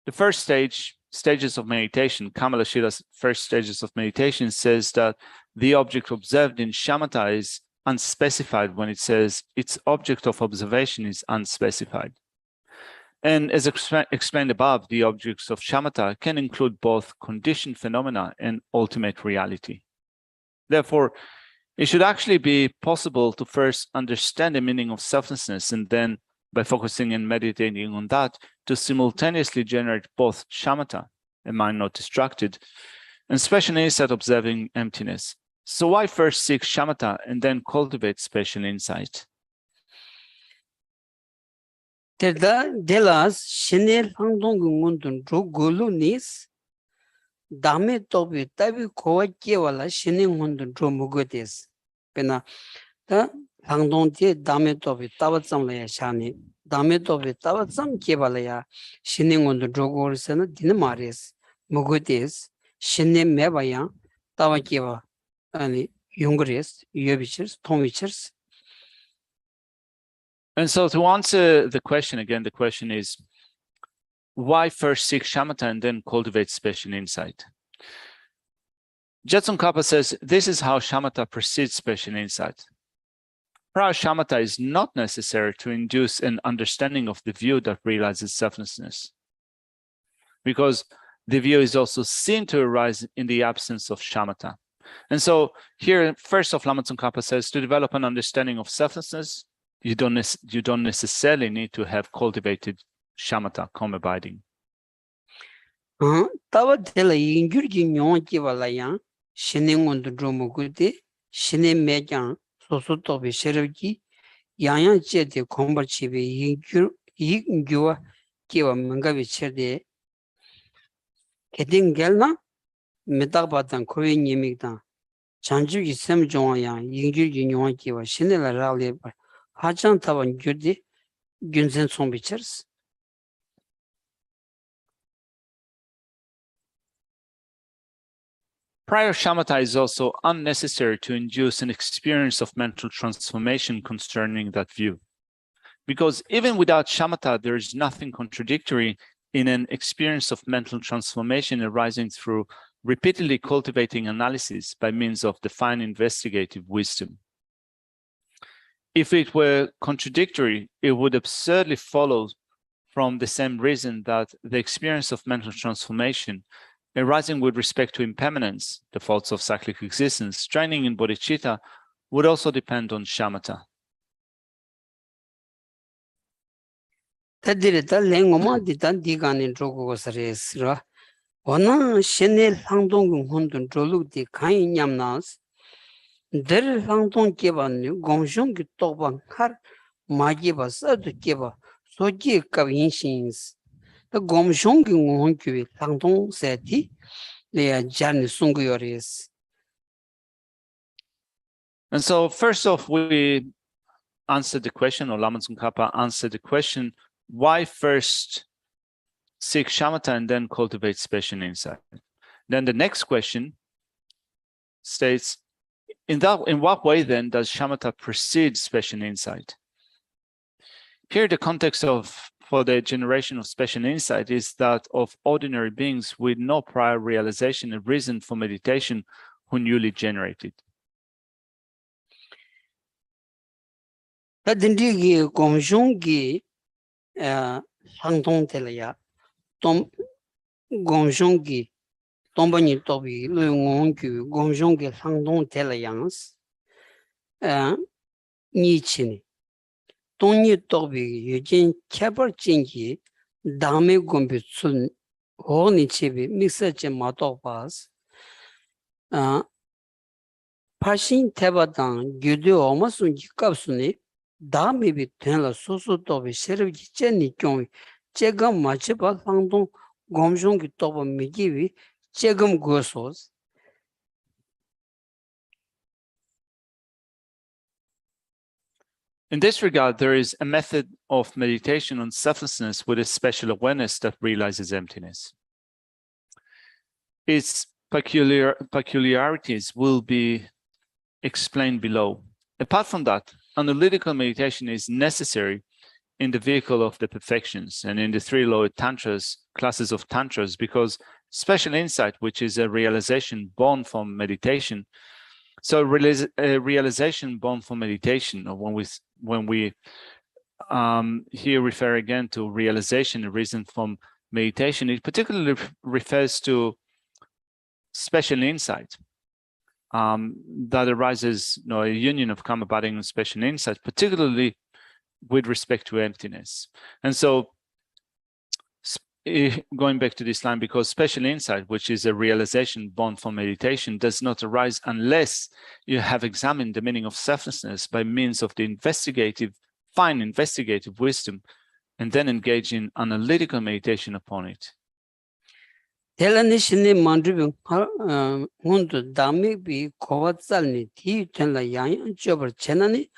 The first stages of meditation, Kamalashila's first stages of meditation, says that the object observed in shamatha is unspecified when it says its object of observation is unspecified. And as explained above, the objects of shamatha can include both conditioned phenomena and ultimate reality. Therefore, it should actually be possible to first understand the meaning of selflessness, and then, by focusing and meditating on that, to simultaneously generate both shamatha, a mind not distracted, and special insight observing emptiness. So why first seek shamatha and then cultivate special insight? Delas 신의 항동군군 조글루니스 다음에 또비 따비 고와께와라 신의 군군 조무거데스. 베나 다 항동티 다음에 또비 따바점래야 샤니 다음에 또 따와 좀 개발해야 신ning 건도 조고르서는 디는 말이스 무고디스 신ning 매봐야 따와 개발 아니 용거리스 유비치스 통위치스. And so to answer the question again, the question is, why first seek shamatha and then cultivate special insight? Jetsun Kappa says, this is how shamatha precedes special insight. Prior shamatha is not necessary to induce an understanding of the view that realizes selflessness, because the view is also seen to arise in the absence of shamatha. And so here, first of Lama Tsongkhapa says, to develop an understanding of selflessness, you don't necessarily need to have cultivated shamatha, calm abiding. 따와 텔라 인규르기 뇽기발라야 신행원도 드로모고데 신의 매장 소소토비 셰르기 양양제데 공벌치비 인규와 기와 મં가비 체데 게딩겔나 메다바단 코웨니믹다 장주기 셈종아야 인규르기 뇽기와 신의라 라레 하장 타반 규디 균센 송비처스. Prior shamatha is also unnecessary to induce an experience of mental transformation concerning that view. Because even without shamatha, there is nothing contradictory in an experience of mental transformation arising through repeatedly cultivating analysis by means of the fine investigative wisdom. If it were contradictory, it would absurdly follow from the same reason that the experience of mental transformation arising with respect to impermanence, the faults of cyclic existence, training in bodhicitta, would also depend on shamatha. 다들이다 랭고마 디단 디간인 조고서레스라 원나 신의 상동 혼돈 졸룩디 가인냠나스 들 상동 개반니 공숑기 또방 할 마기바 서도 개바 소지 갑인신스 더 공숑기 혼규 상동 세티 내야 잔 송구요레스. And so first off, we answered the question, or Lama Tsongkhapa answered the question, why first seek shamatha and then cultivate special insight? Then the next question states, in what way then does shamatha precede special insight? Here the context for the generation of special insight is that of ordinary beings with no prior realization and reason for meditation who newly generated. 다든지기 공숑기 상동텔야 동 공숑기 동반이 또비 르옹규 공숑기 상동텔양스 니치니 동니 또비 유진 캐버진기 다음에 공비순 호니치비 믹서제 마토바스 파신 태바당 규도 어머순 기값순이 다음에 비트라 소소도비 세르기 젠니 경우 제금 마치바 상동 검종기 또보 미기위 제금 고소스. In this regard, there is a method of meditation on selflessness with a special awareness that realizes emptiness. Its peculiarities will be explained below. Apart from that, analytical meditation is necessary in the vehicle of the perfections and in the three lower tantras, classes of tantras, because special insight, which is a realization born from meditation, so a realization born from meditation, or when we here refer again to realization, a reason from meditation, it particularly refers to special insight that arises, a union of karma abiding and special insight, particularly with respect to emptiness. And so going back to this line, because special insight, which is a realization born from meditation, does not arise unless you have examined the meaning of selflessness by means of the fine investigative wisdom, and then engage in analytical meditation upon it. 텔라니신의 만주병 혼도 담이 비 고와살니 티 텔라 양양 접을 제나니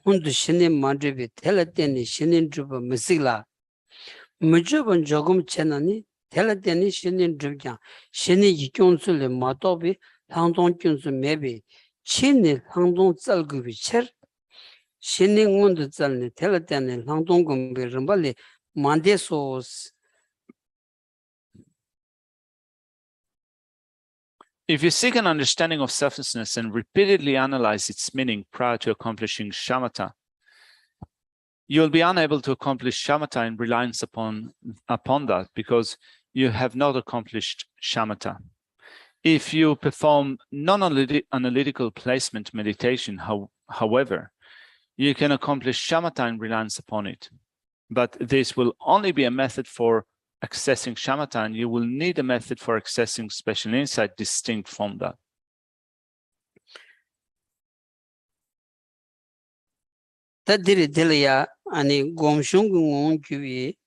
혼도 신인 만드비 텔라테니 신인 주부 미실라 무주분 조금 채나니 텔라테니 신인 주장 신인 이경술의 마토비 항동균수 매비 친일 항동 짤급이 체 신인 온도 짤니 텔라테니 항동금비 름발리 만데소스. If you seek an understanding of selflessness and repeatedly analyze its meaning prior to accomplishing shamatha, you will be unable to accomplish shamatha in reliance upon that because you have not accomplished shamatha. If you perform non-analytical placement meditation, however, you can accomplish shamatha in reliance upon it. But this will only be a method for accessing shamatha, and you will need a method for accessing special insight distinct from that. Tadiri Delia ani Gomshung Gui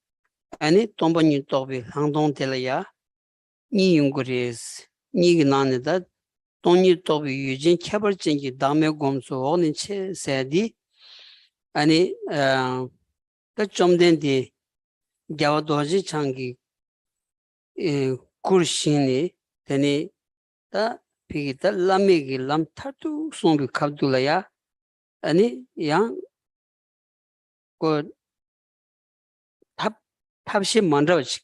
ani Tombani Tobi Hangdon Delia Ni Yunguris Ni Nanida Tony Tobi Eugene Caberchingi Dame Gomso Oniche Sadi ani the Chomdendi Gavadoji Changi Kurshini Teni the Pigita Lamigi Lam Tatu Songi Kabdulaya ani Yang 그 탑시 만들어지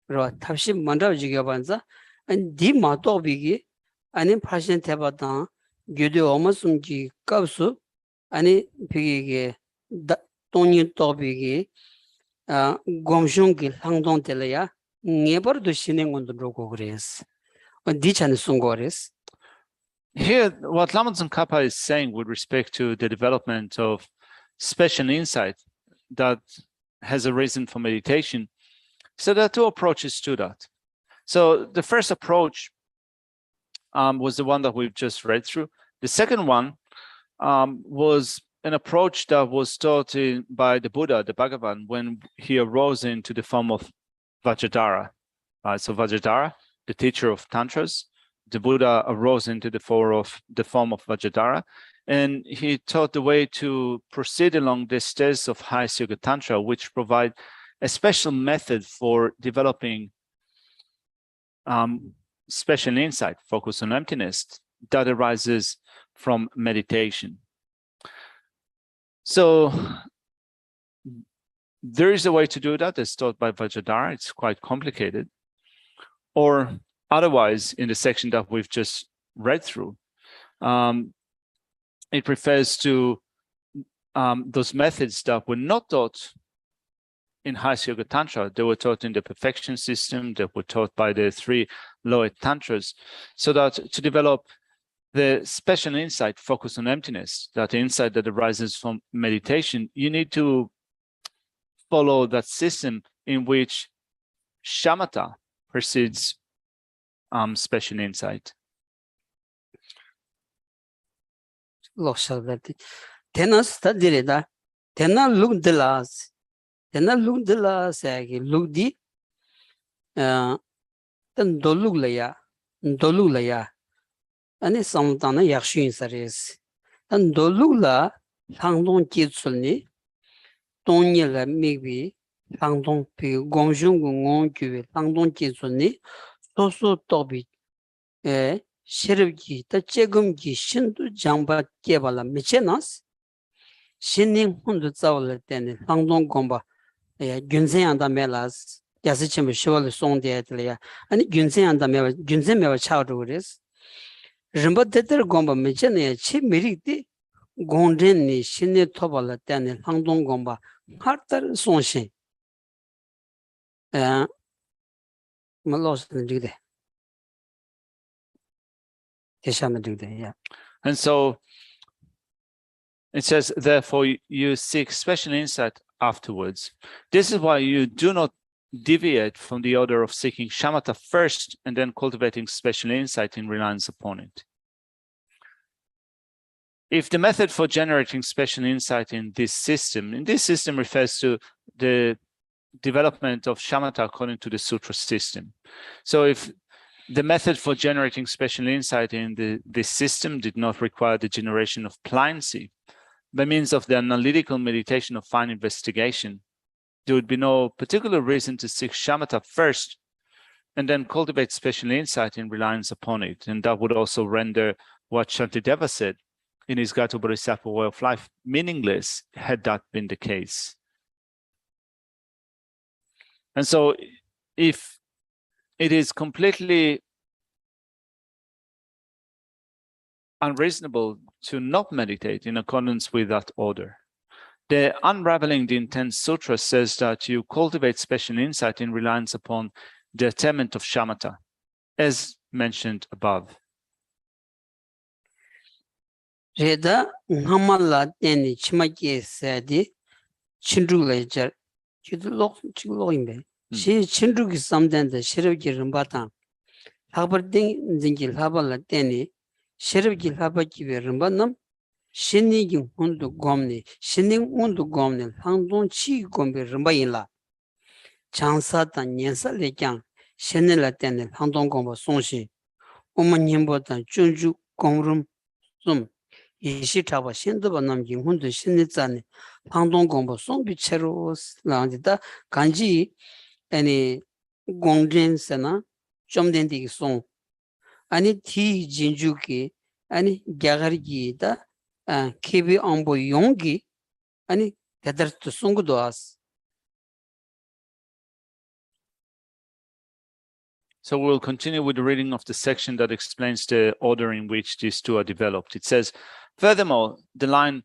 그러 탑시 만들어지게 반자 아니 디 마토비기 아니 파션테 받다 교대 어머숨기 값수 아니 비기게 돈이 토비기 아 곰숑기 항동텔이야 네버도 신행원도 로고 그래스 디찬 송고레스. Here, what Lamrim Kappa is saying with respect to the development of special insight that has a reason for meditation. So there are two approaches to that. So the first approach was the one that we've just read through. The second one was an approach that was taught by the Buddha, the Bhagavan, when he arose into the form of Vajradhara. So Vajradhara, the teacher of Tantras, the Buddha arose into the form of Vajradhara, and he taught the way to proceed along the stairs of highest yoga tantra, which provide a special method for developing special insight, focus on emptiness, that arises from meditation. So there is a way to do that that's taught by Vajradhara. It's quite complicated. Or otherwise, in the section that we've just read through, it refers to those methods that were not taught in Hatha Yoga Tantra. They were taught in the perfection system, that were taught by the three lower tantras, so that to develop the special insight, focus on emptiness, that insight that arises from meditation, you need to follow that system in which shamatha precedes special insight. Loxalati tenas tadireda tena look de las agi look di ten dolulaya ani samtana yakshin sares ten dolula hangdong kitsulni tonyela mibi hangdong pi gomjung ngon kyue hangdong kitsulni soso tobi 시럽기 더 제금기 신도 장바 개발라 미체나스 신ning 혼도 자월 때는 방동 공부 균생한다 멜라스 야스침을 쉬월 송대들이야 아니 균생한다 멜 균생매와 차오르 그래서 림버데들 공부 미체네 치 미리디 공전니 신내 토발라 때는 방동 공부 하르터 송신 말로스는 되게 And so it says, therefore, you seek special insight afterwards. This is why you do not deviate from the order of seeking shamatha first and then cultivating special insight in reliance upon it. If the method for generating special insight in this system refers to the development of shamatha according to the sutra system. So if the method for generating special insight in this system did not require the generation of pliancy, by means of the analytical meditation of fine investigation, there would be no particular reason to seek shamatha first and then cultivate special insight in reliance upon it. And that would also render what Shantideva said in his Gata Bodhisattva way of life meaningless had that been the case. And so if it is completely unreasonable to not meditate in accordance with that order, the Unraveling the Intent Sutra says that you cultivate special insight in reliance upon the attainment of shamatha, as mentioned above. Reda Namala Deni Chimaki said, Chindu ledger, Chidloimbe. She Chindu is something the Sheriff Girumbata. Haberding Zingil Habala Deni, Sheriff Gilhabaki Rumbanum, Shinning Undu Gomni, Shinning Undu Gomni, Handon Chi Gombe Rumbaila. Chansatan Yensa Legang, Shenela Deni, Handon Gomba Sonshi, Omanimbotan, Junju Gomrum Zum. 이시타바 신도바 남기 혼도 신내자네 방동 공부 송비체로 라운디다 간지 아니 공전세나 좀 된디기 송 아니 티 진주기 아니 갸가리기다 케비 안보 용기 아니 대다르트 송고도 아스. So we'll continue with the reading of the section that explains the order in which these two are developed. It says, furthermore, the line,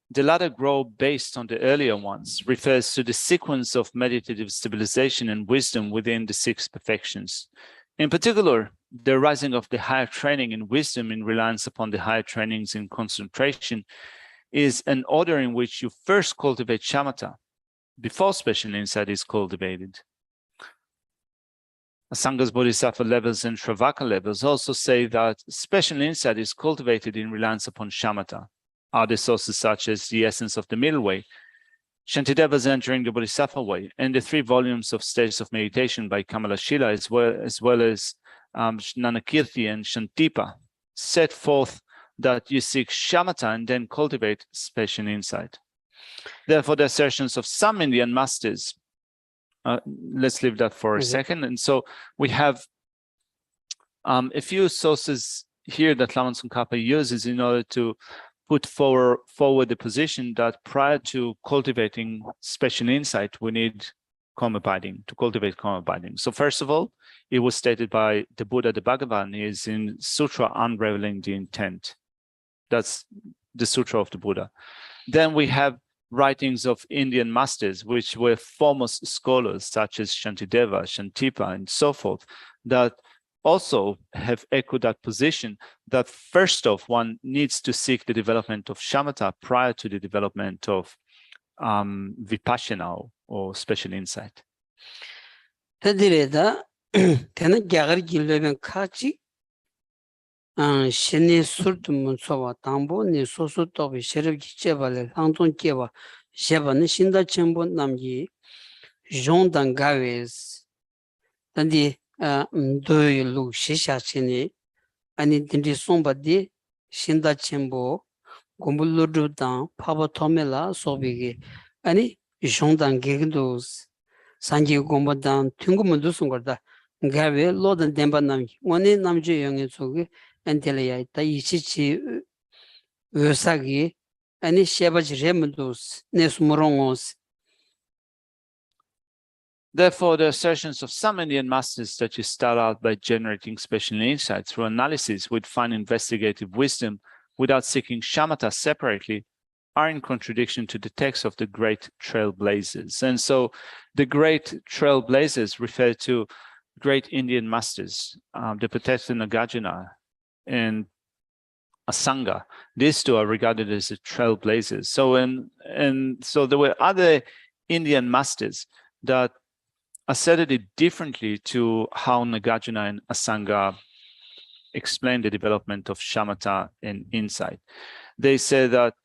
the latter grow based on the earlier ones, refers to the sequence of meditative stabilization and wisdom within the six perfections. In particular, the rising of the higher training in wisdom in reliance upon the higher trainings in concentration is an order in which you first cultivate shamatha before special insight is cultivated. Asanga's Bodhisattva levels and Shravaka levels also say that special insight is cultivated in reliance upon shamatha. Other sources such as the Essence of the Middle Way, Shantideva's Entering the Bodhisattva Way, and the 3 volumes of Stages of Meditation by Kamalashila, as well as Nanakirti and Shantipa, set forth that you seek shamatha and then cultivate special insight. Therefore, the assertions of some Indian masters, let's leave that for a second. And so we have a few sources here that Lama Tsongkhapa uses in order to put forward the position that prior to cultivating special insight, we need calm abiding, to cultivate calm abiding. So first of all, it was stated by the Buddha, the Bhagavan, is in Sutra Unraveling the Intent. That's the Sutra of the Buddha. Then we have writings of Indian masters, which were foremost scholars such as Shantideva, Shantipa, and so forth, that also have echoed that position that first off, one needs to seek the development of shamatha prior to the development of vipassana or special insight. Shene Tsultrim Munsowa Tambo ni Sosu Tobi Sheriff Gichevale Langton Keva Sheba Nishinda Chembo Namji Jean Dangaves Tandi Mdoy Lu Shisha Chini Ani Dindi Somba di Shinda Chembo Gumbuludu Dan Papa Tomela Sobigi Ani Jean Dangados Sanji Gomba Dan Tungumudu Sungorda Gave Lord and Demba Namji one Namji Young Sogi Antelia Ichichi Usagi any Shabaj Remedos Nesmorongos. Therefore, the assertions of some Indian masters that you start out by generating special insight through analysis with fine investigative wisdom without seeking shamatha separately are in contradiction to the text of the great trailblazers. And so the great trailblazers refer to great Indian masters, the protector Nagarjuna and Asanga. These two are regarded as the trailblazers. So there were other Indian masters that asserted it differently to how Nagarjuna and Asanga explained the development of shamatha and insight. They say that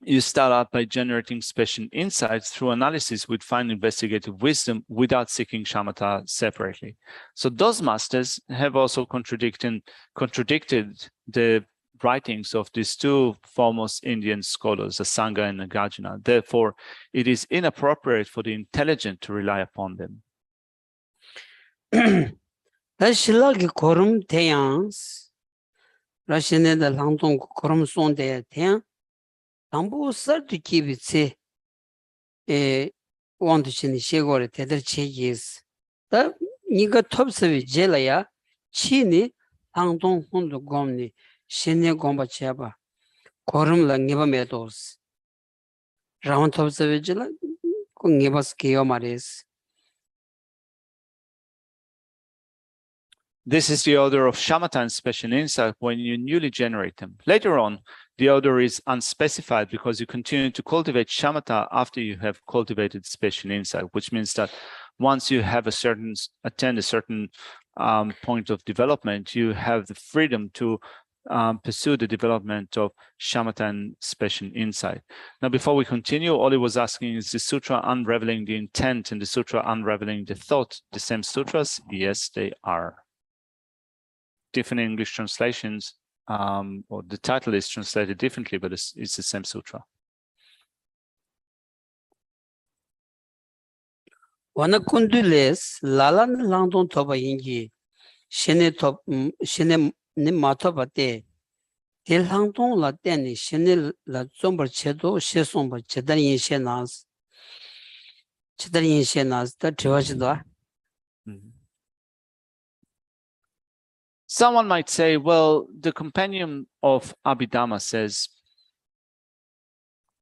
you start out by generating special insights through analysis with fine investigative wisdom without seeking shamatha separately. So those masters have also contradicted the writings of these two foremost Indian scholars, Asanga and Nagarjuna. Therefore, it is inappropriate for the intelligent to rely upon them. Shilagi korum teyans, Rashine the Langdong korum son de teyan, Tambu sar to keep it say, want to chin shegore tether cheese. The Niga tops of jelaya, chini, Langdong hondo gomni, Shine gomba cheba, korum la niba meadows. Round tops of jela, Nibas geomaris. This is the order of shamatha and special insight when you newly generate them. Later on, the order is unspecified because you continue to cultivate shamatha after you have cultivated special insight, which means that once you have attend a certain point of development, you have the freedom to pursue the development of shamatha and special insight. Now, before we continue, Oli was asking, is the sutra unraveling the intent and the sutra unraveling the thought the same sutras? Yes, they are. Different English translations, or the title is translated differently, but it's the same sutra. Wana kundules lalan langdong toba yingi shene ne matoba te langdong la teni shene la zombar chedo she somba chedar yin she nas ta tiwachidwa. Someone might say, well, the compendium of Abhidhamma says,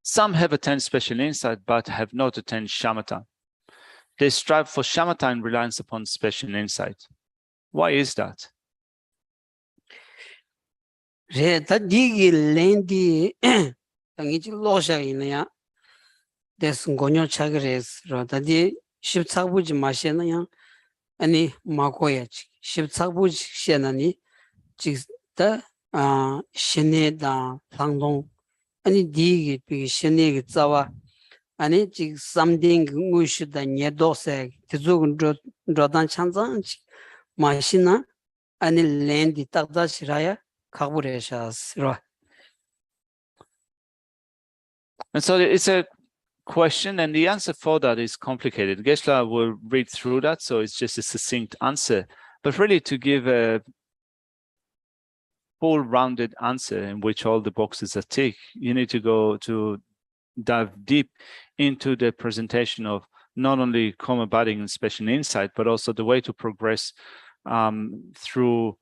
some have attained special insight, but have not attained shamatha. They strive for shamatha in reliance upon special insight. Why is that? Re ta digi lendi tangichi losha inaya des ngonyo chagres ro ta di shibtsagbuji mashena ya ani makoya shibtsagbuji shenani jikta shene da langdong ani digi pi shene gi tsawa ani jik samding ngushu da nyedose tizugun rodan chanzang mashina ani lendi takda shiraya kabureshas ro. And so it's a question, and the answer for that is complicated. Geshe will read through that, so it's just a succinct answer. But really, to give a full rounded answer in which all the boxes are ticked, you need to go to dive deep into the presentation of not only karma budding and special insight, but also the way to progress through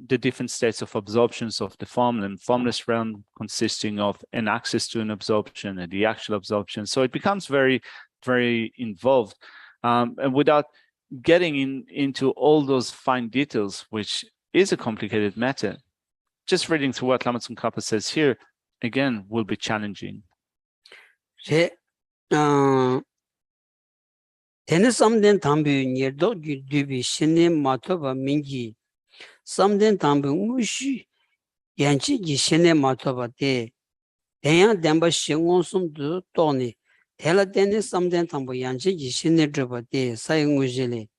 the different states of absorptions of the formless realm, consisting of an access to an absorption and the actual absorption. So it becomes very, very involved. And without getting into all those fine details, which is a complicated matter, just reading through what Lama Tsongkhapa says here, again, will be challenging. Tene samden tambi nyerdo dubi shene matoba mingi samden tambi mushi yanchi gi shene matoba te tenya demba shengon sumdu toni tela tene samden tambi yanchi gi shene droba te sayi ngujele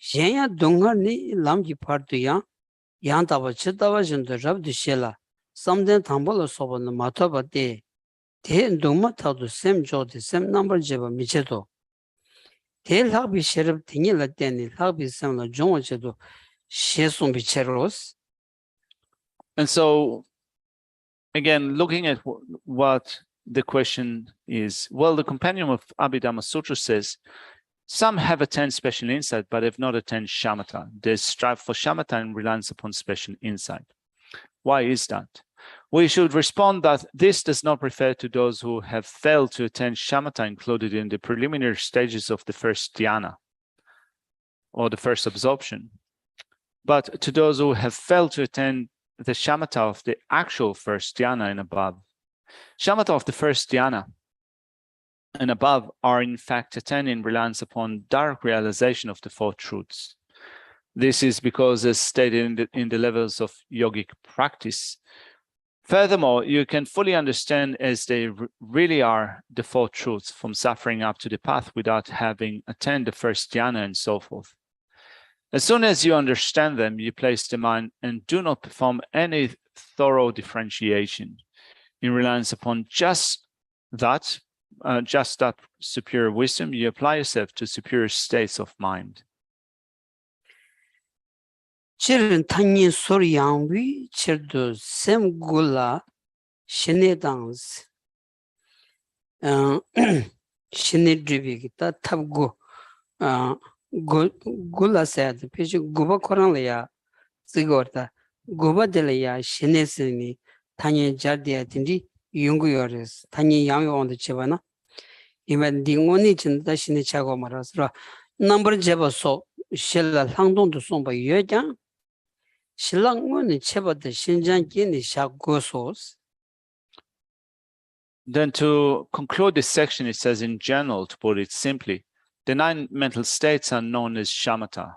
shenya dongar ni lamji partu yang taba chitaba jindu rabdu shela samden tambo la soba na matoba te dongma tadu sem jodi sem number jeba michedo te lakbi sherab tingi la teni lakbi sem la jongwa chedo she sumbi cheros. And so, again, looking at what the question is, well, the compendium of Abhidhamma Sutra says, some have attained special insight, but have not attained shamatha. They strive for shamatha and reliance upon special insight. Why is that? We should respond that this does not refer to those who have failed to attain shamatha included in the preliminary stages of the first dhyana or the first absorption, but to those who have failed to attain the shamatha of the actual first dhyana and above. Shamatha of the first dhyana and above are in fact attained in reliance upon direct realization of the four truths. This is because, as stated in the levels of yogic practice, furthermore, you can fully understand as they really are the four truths from suffering up to the path without having attained the first dhyana and so forth. As soon as you understand them, you place the mind and do not perform any thorough differentiation. In reliance upon just that superior wisdom, you apply yourself to superior states of mind. Chirin tanyin sor yangwi chirdu sem gula shine dangz shine dribi ta tab gula sayad pechi guba korang ya zigorda guba dele ya shine sini tanyin jardiya dindi yungu yores tanyin yangwi onda chibana ima dingoni chinda shine chago marasra number jeba so shilla langdong du somba yojang Then to conclude this section, it says in general, to put it simply, the 9 mental states are known as shamatha.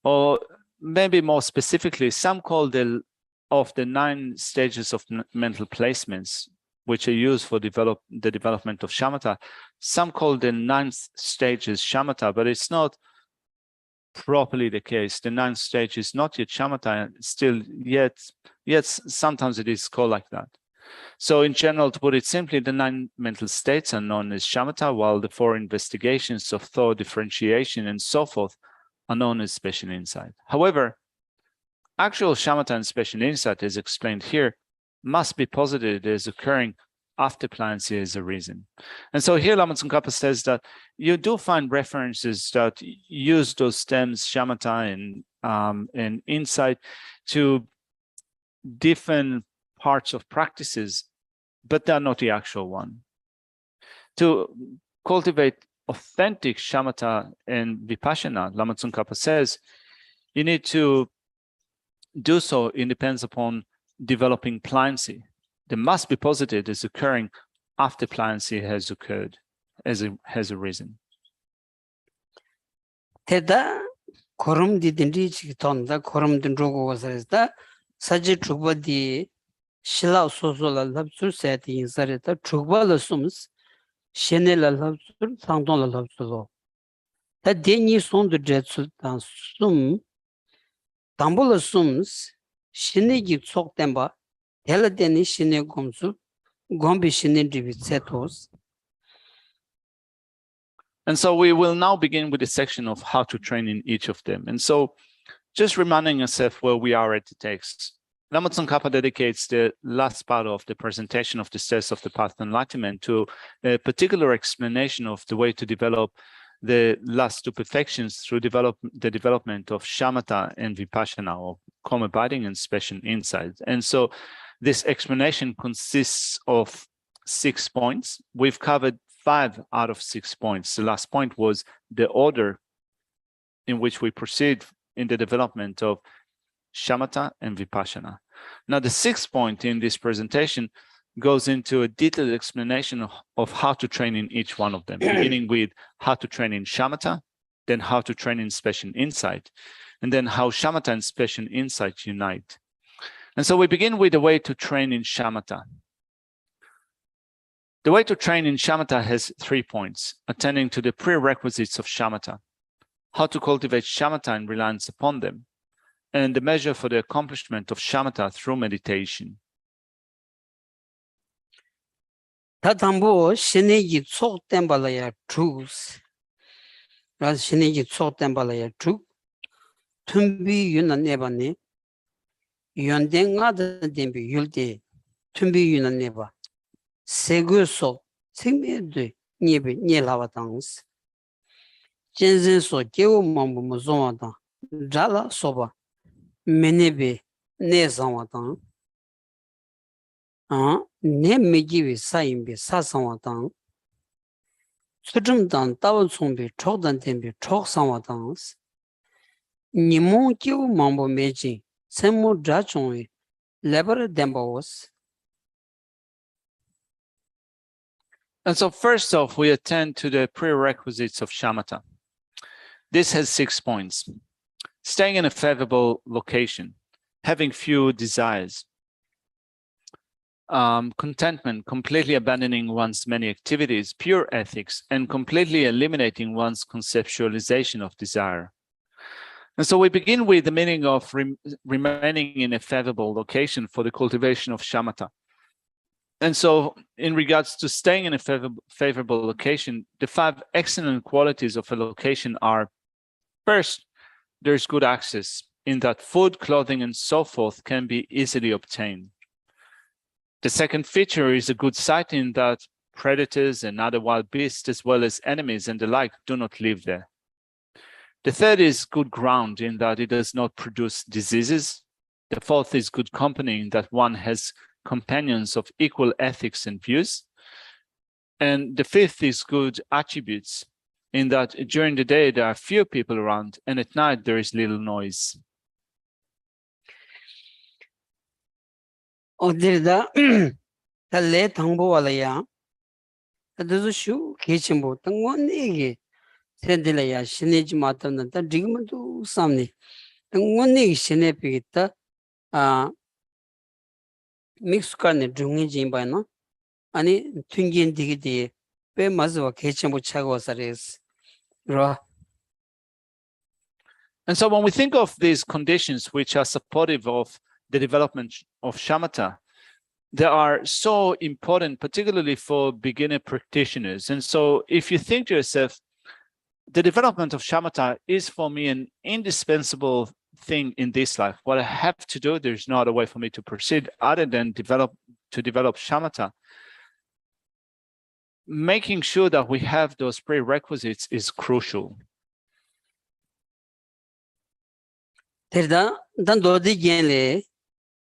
Or maybe more specifically, some call the 9 stages of mental placements, which are used for the development of shamatha. Some call the 9th stages shamatha, but it's not properly the case. The 9th stage is not yet shamatha, still yet sometimes it is called like that. So in general, to put it simply, the 9 mental states are known as shamatha, while the 4 investigations of thought, differentiation, and so forth are known as special insight. However, actual shamatha and special insight, as explained here, must be posited as occurring after pliancy as a reason. And so here Lama Tsongkhapa says that you do find references that use those terms shamatha and insight to different parts of practices, but they're not the actual one. To cultivate authentic shamatha and vipassana, Lama Tsongkhapa says, you need to do so. It depends upon developing pliancy. They must be posited as occurring after pliancy has occurred, as arisen. Teda korum di dindi chitonda korum dindrogo wasarista saji chukba di shila soso la labsur sayati insarita chukba la sums shene la labsur sangdon la labsur. Ta deni sondu jetsul tan sum tambo la sums shene gi tsok temba Tela deni shine gomsu, gombi shine setos. And so we will now begin with the section of how to train in each of them. And so just reminding yourself where we are at the text. Lama Tsongkhapa dedicates the last part of the presentation of the steps of the path to enlightenment to a particular explanation of the way to develop the last 2 perfections through the development of shamatha and vipassana, or calm abiding and special insight. And so this explanation consists of 6 points. We've covered 5 out of 6 points. The last point was the order in which we proceed in the development of shamatha and vipassana. Now, the 6th point in this presentation goes into a detailed explanation of how to train in each one of them, beginning with how to train in shamatha, then how to train in special insight, and then how shamatha and special insight unite. And so we begin with the way to train in shamatha. The way to train in shamatha has 3 points, attending to the prerequisites of shamatha, how to cultivate shamatha and reliance upon them, and the measure for the accomplishment of shamatha through meditation. Tatambo shinegi tsok tembalaya truths. Raz shinegi tsok tembalaya truth. Tumbi yuna nebane. Yonde nga dembi yulde. Tumbi yuna neba. Segu so. Singme de nyebe nye lava tangs. Jenzen so gewo mambu muzonwa tang. Jala soba. Menebe ne zangwa tang. Ne megiwi sayimbi sa sangwa tang. Tsultrim dan tawa tsungbi chok dan tembi chok sangwa tangs. Nimon gewo mambu meji. Senmo dra chungwi lebar demba was. And so first off, we attend to the prerequisites of shamatha. This has 6 points. Staying in a favorable location, having few desires, contentment, completely abandoning one's many activities, pure ethics, and completely eliminating one's conceptualization of desire. And so we begin with the meaning of remaining in a favorable location for the cultivation of shamatha. And so in regards to staying in a favorable location, the 5 excellent qualities of a location are: first, there's good access in that food, clothing, and so forth can be easily obtained. The second feature is a good sight in that predators and other wild beasts, as well as enemies and the like, do not live there. The third is good ground in that it does not produce diseases. The fourth is good company in that one has companions of equal ethics and views. And the fifth is good attributes in that during the day there are few people around and at night there is little noise. 어디다 달래 당보와라야 그래서 슈 계침보 당원에게 세들이야 신내지 마다는 다 지금도 삼니 당원에게 신내 비겠다 아 믹스카네 중인지 봐나 아니 튕긴 디기디 왜 맞아 계침보 차고 살레스 라. And so when we think of these conditions which are supportive of the development of shamatha, they are so important, particularly for beginner practitioners. And so if you think to yourself, the development of shamatha is for me an indispensable thing in this life. What I have to do, there's no other way for me to proceed other than develop shamatha. Making sure that we have those prerequisites is crucial. 대다 단도디 겐레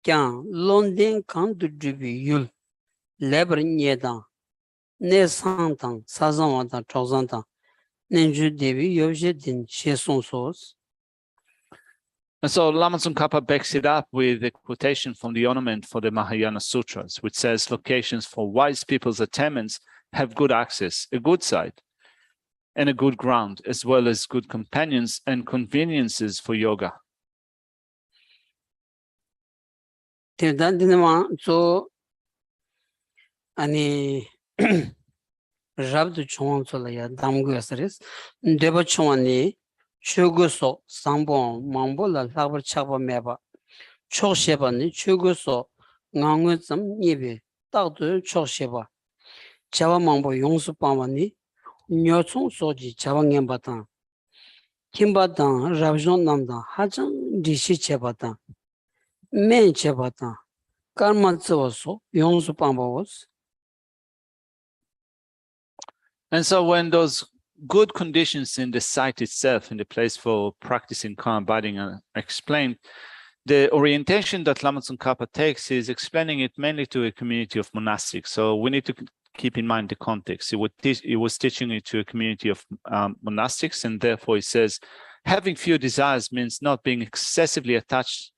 꺄 론덴 칸두 드비율 레버니에다 네상당 사상와다 trosan다 nenju devi yovjedin shesonsos. And so Lama Tsongkhapa backs it up with a quotation from the ornament for the Mahayana Sutras, which says locations for wise people's attainments have good access, a good site, and a good ground, as well as good companions and conveniences for yoga. 대단디네마 저 아니 rabdu chong solaya damguyasaris deba chongani chuguso sambo mambo la labar chaba meba choksheba chuguso ngangwe zam nibi dagdu choksheba chaba mambo yongsu pamani nyochong soji chaba ngemba tang kimba tang rabjon namda hajang rishi cheba tang men cheba tang karma tsuwaso yongsu pamba was. And so when those good conditions in the site itself, in the place for practicing calm abiding are explained, the orientation that Lama Tsongkhapa takes is explaining it mainly to a community of monastics. So we need to keep in mind the context. He was teaching it to a community of monastics, and therefore he says, having few desires means not being excessively attached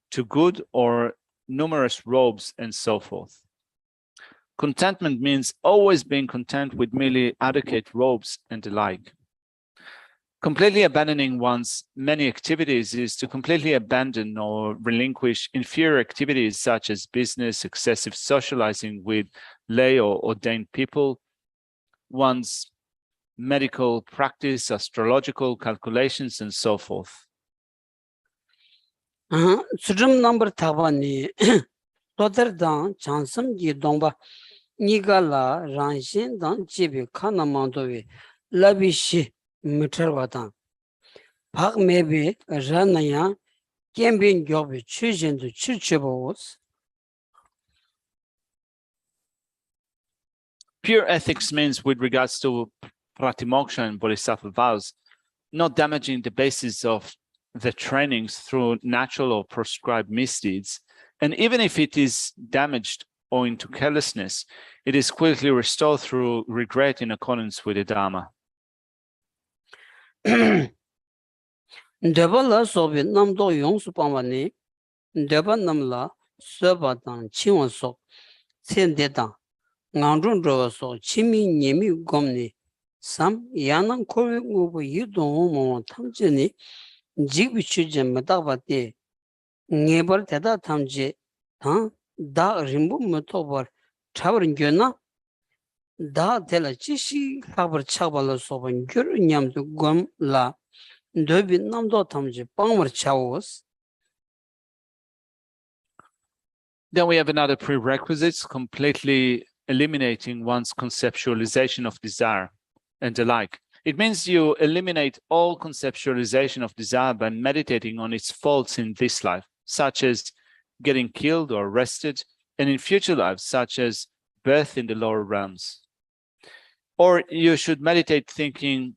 to good or numerous robes and so forth. Contentment means always being content with merely adequate robes and the like. Completely abandoning one's many activities is to completely abandon or relinquish inferior activities such as business, excessive socializing with lay or ordained people, one's medical practice, astrological calculations, and so forth. Tsultrim number tabani Toterdang chansam gi dongba nigala ranshin dang jibi kana mandovi labishi mitarwatang Pak maybe ranaya gambin gyobi chujin to churchibos. Pure ethics means, with regards to pratimoksha and bodhisattva vows, not damaging the basis of the trainings through natural or prescribed misdeeds. And even if it is damaged owing to carelessness, it is quickly restored through regret in accordance with the Dharma. Debala sobi namdo yongsu pamani, deba namla soba dang chiwan so, sende dang, nganrun rowa so, chimi nyemi gomni, sam yanang kore ngubu yidong mo tamjini, jigbi chujen medabati, ngebar teda tamji, da rimbu metobar, chabar gyona, da tela chishi labar chabala soban gyur nyamdu gom la, ndobi namdo tamji pangmar chawos. Then we have another prerequisites, completely eliminating one's conceptualization of desire and the like. It means you eliminate all conceptualization of desire by meditating on its faults in this life, such as getting killed or arrested, and in future lives, such as birth in the lower realms. Or you should meditate thinking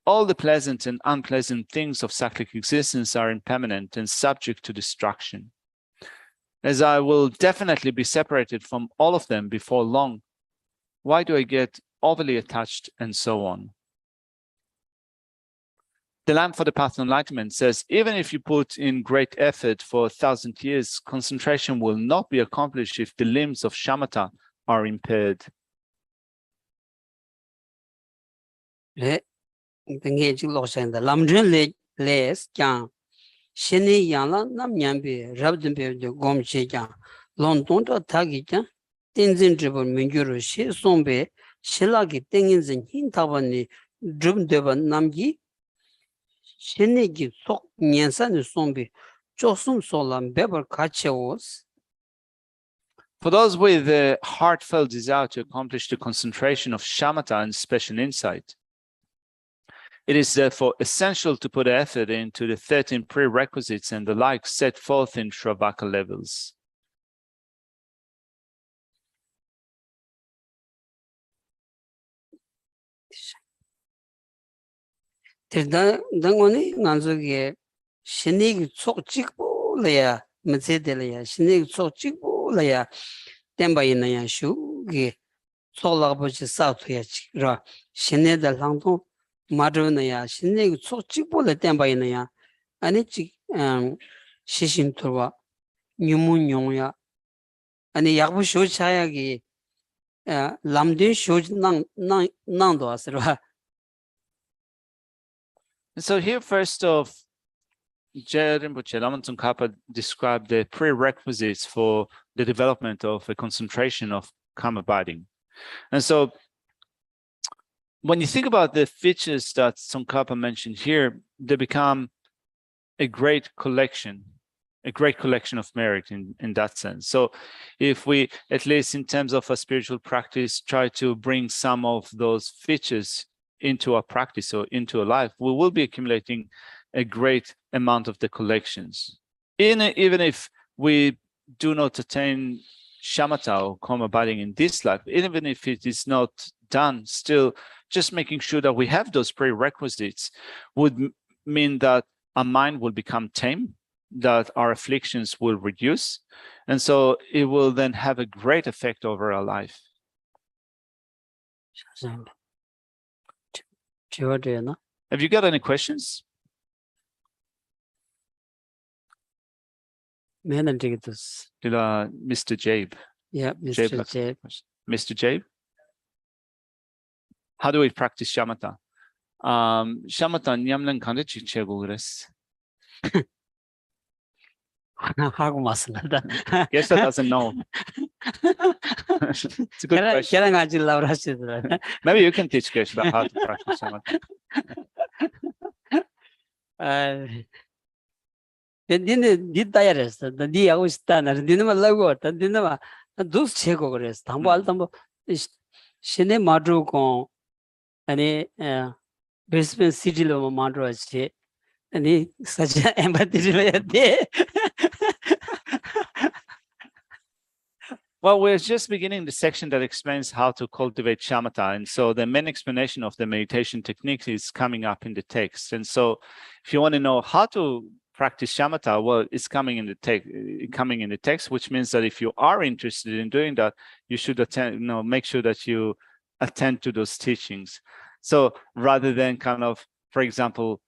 all the pleasant and unpleasant things of cyclic existence are impermanent and subject to destruction. As I will definitely be separated from all of them before long, why do I get overly attached and so on? The Lamb for the Path of Enlightenment says, even if you put in great effort for 1,000 years, concentration will not be accomplished if the limbs of shamatha are impaired. Lamrim les kyang shini yangla nam nyambi rabdimbe de gomche kyang london to tagi kyang tenzin dribble mingyuru shi sombe shilagi tengin zin hin tabani drib deba namgi shini gi sok nyensan sombe chosum solam beber kachewos. For those with a heartfelt desire to accomplish the concentration of shamatha and special insight, it is therefore essential to put effort into the 13 prerequisites and the like set forth in Shravaka levels. Dangoni nganzoge shinig sok chikbo laya mzedelaya shinig sok chikbo laya temba inaya shu ge solabo chi sautuya chikra shineda langdong madrunaya shinig sok chikbo la temba inaya ani chik shishin turwa nyumun nyongya ani yakbu shu chaya ge lamdin shu nangdo asirwa. And so here, first off, Geshe Rinpoche Lama Tsongkhapa described the prerequisites for the development of a concentration of calm abiding. And so when you think about the features that Tsongkhapa mentioned here, they become a great collection of merit in that sense. So if we, at least in terms of a spiritual practice, try to bring some of those features into our practice or into our life, we will be accumulating a great amount of the collections. Even if we do not attain shamatha or calm abiding in this life, even if it is not done, still just making sure that we have those prerequisites would mean that our mind will become tame, that our afflictions will reduce, and so it will then have a great effect over our life. Have you got any questions? Mr. Jabe. Yeah, Mr. Jabe. Mr. Jabe? How do we practice shamatha? Shamatha nyamlan kande chego gres. Geshe doesn't know. It's a good question. Maybe you can teach Geshe how to practice shamatha. Brisbane City lo mandro che ani such empathy le. Well, we're just beginning the section that explains how to cultivate shamatha. And so the main explanation of the meditation technique is coming up in the text. And so if you want to know how to practice shamatha, well, it's coming in the text, which means that if you are interested in doing that, you should make sure that you attend to those teachings. So rather than kind of, for example,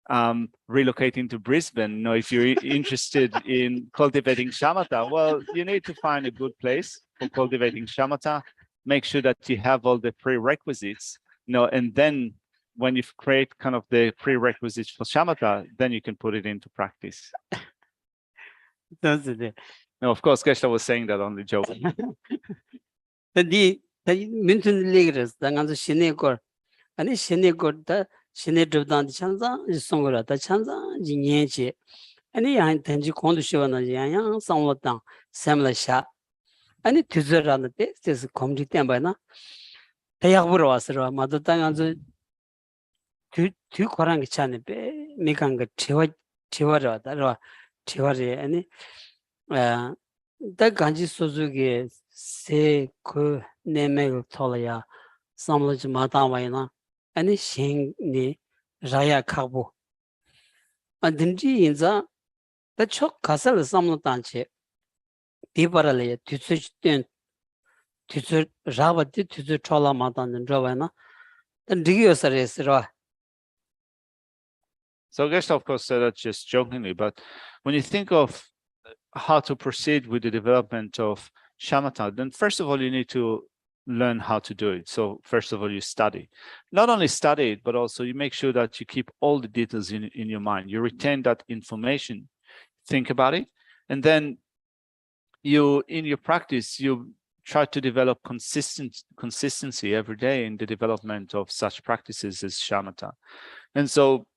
relocating to Brisbane, if you're interested in cultivating shamatha, well, you need to find a good place for cultivating shamatha. Make sure that you have all the prerequisites, and then when you create kind of the prerequisites for shamatha, then you can put it into practice. That's it. No, of course, Geshe was saying that only joking. The mentioned leaders, the answer Shinekor, and Shinekor, the 신의 접단 찬자 송거라다 찬자 진예지 아니 양 던지 공도 쉬어는 양양 상로당 샘라샤 아니 뒤저라는데 그래서 검지 때문에 대학 보러 왔어요. 마도 땅에서 뒤 거랑 괜찮네. 미간 거 재워져 왔다. 재워져 아니 다 간지 소주게 세그 내맥을 털어야 삼로지 마다와이나 아니 신니 라야 카보 안든지 인자 다촉 가설 삼로 단체 디바라레 뒤수된 뒤수 라바디 뒤수 촐라 마다는 저와나 던디기어서레스라. So Geshe, of course, said that just jokingly, but when you think of how to proceed with the development of shamatha, then first of all, you need to learn how to do it. So first of all, you study. Not only study it, but also you make sure that you keep all the details in your mind. You retain that information, think about it, and then you, in your practice, you try to develop consistency every day in the development of such practices as shamatha. And so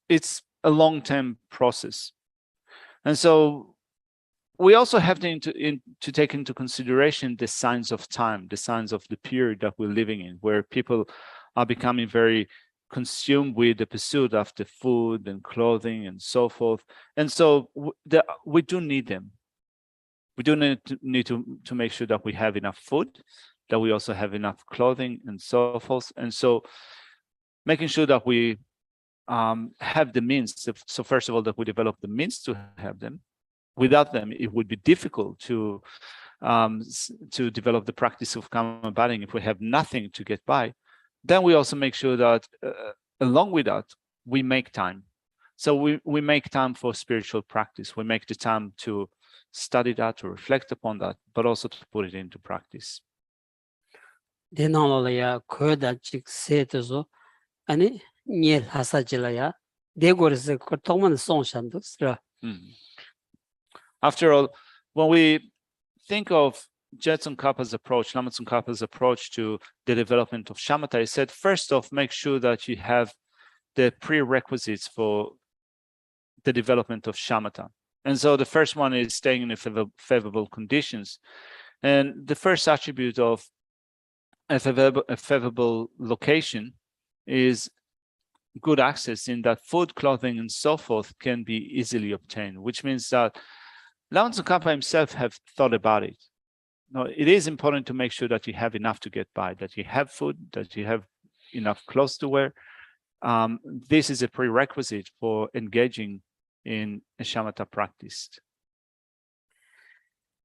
it's a long-term process. And so we also have to take into consideration the signs of time, the signs of the period that we're living in, where people are becoming very consumed with the pursuit after food and clothing and so forth. And so we do need them. We do need to make sure that we have enough food, that we also have enough clothing and so forth. And so making sure that we have the means. So first of all, that we develop the means to have them. Without them, it would be difficult to develop the practice of karma budding if we have nothing to get by. Then we also make sure that along with that, we make time. So we make time for spiritual practice. We make the time to study that, to reflect upon that, but also to put it into practice. 아니 닐 하사질라야 대고르스 그 통만 송산도 쓰라. After all, when we think of Jetsun Kappa's approach, Lama Tsongkhapa's approach to the development of shamatha, he said, first off, make sure that you have the prerequisites for the development of shamatha. And so the first one is staying in favorable conditions. And the first attribute of a favorable location is good access, in that food, clothing, and so forth can be easily obtained, which means that Lama Tsongkhapa himself have thought about it. Now, it is important to make sure that you have enough to get by, that you have food, that you have enough clothes to wear. This is a prerequisite for engaging in a shamatha practice.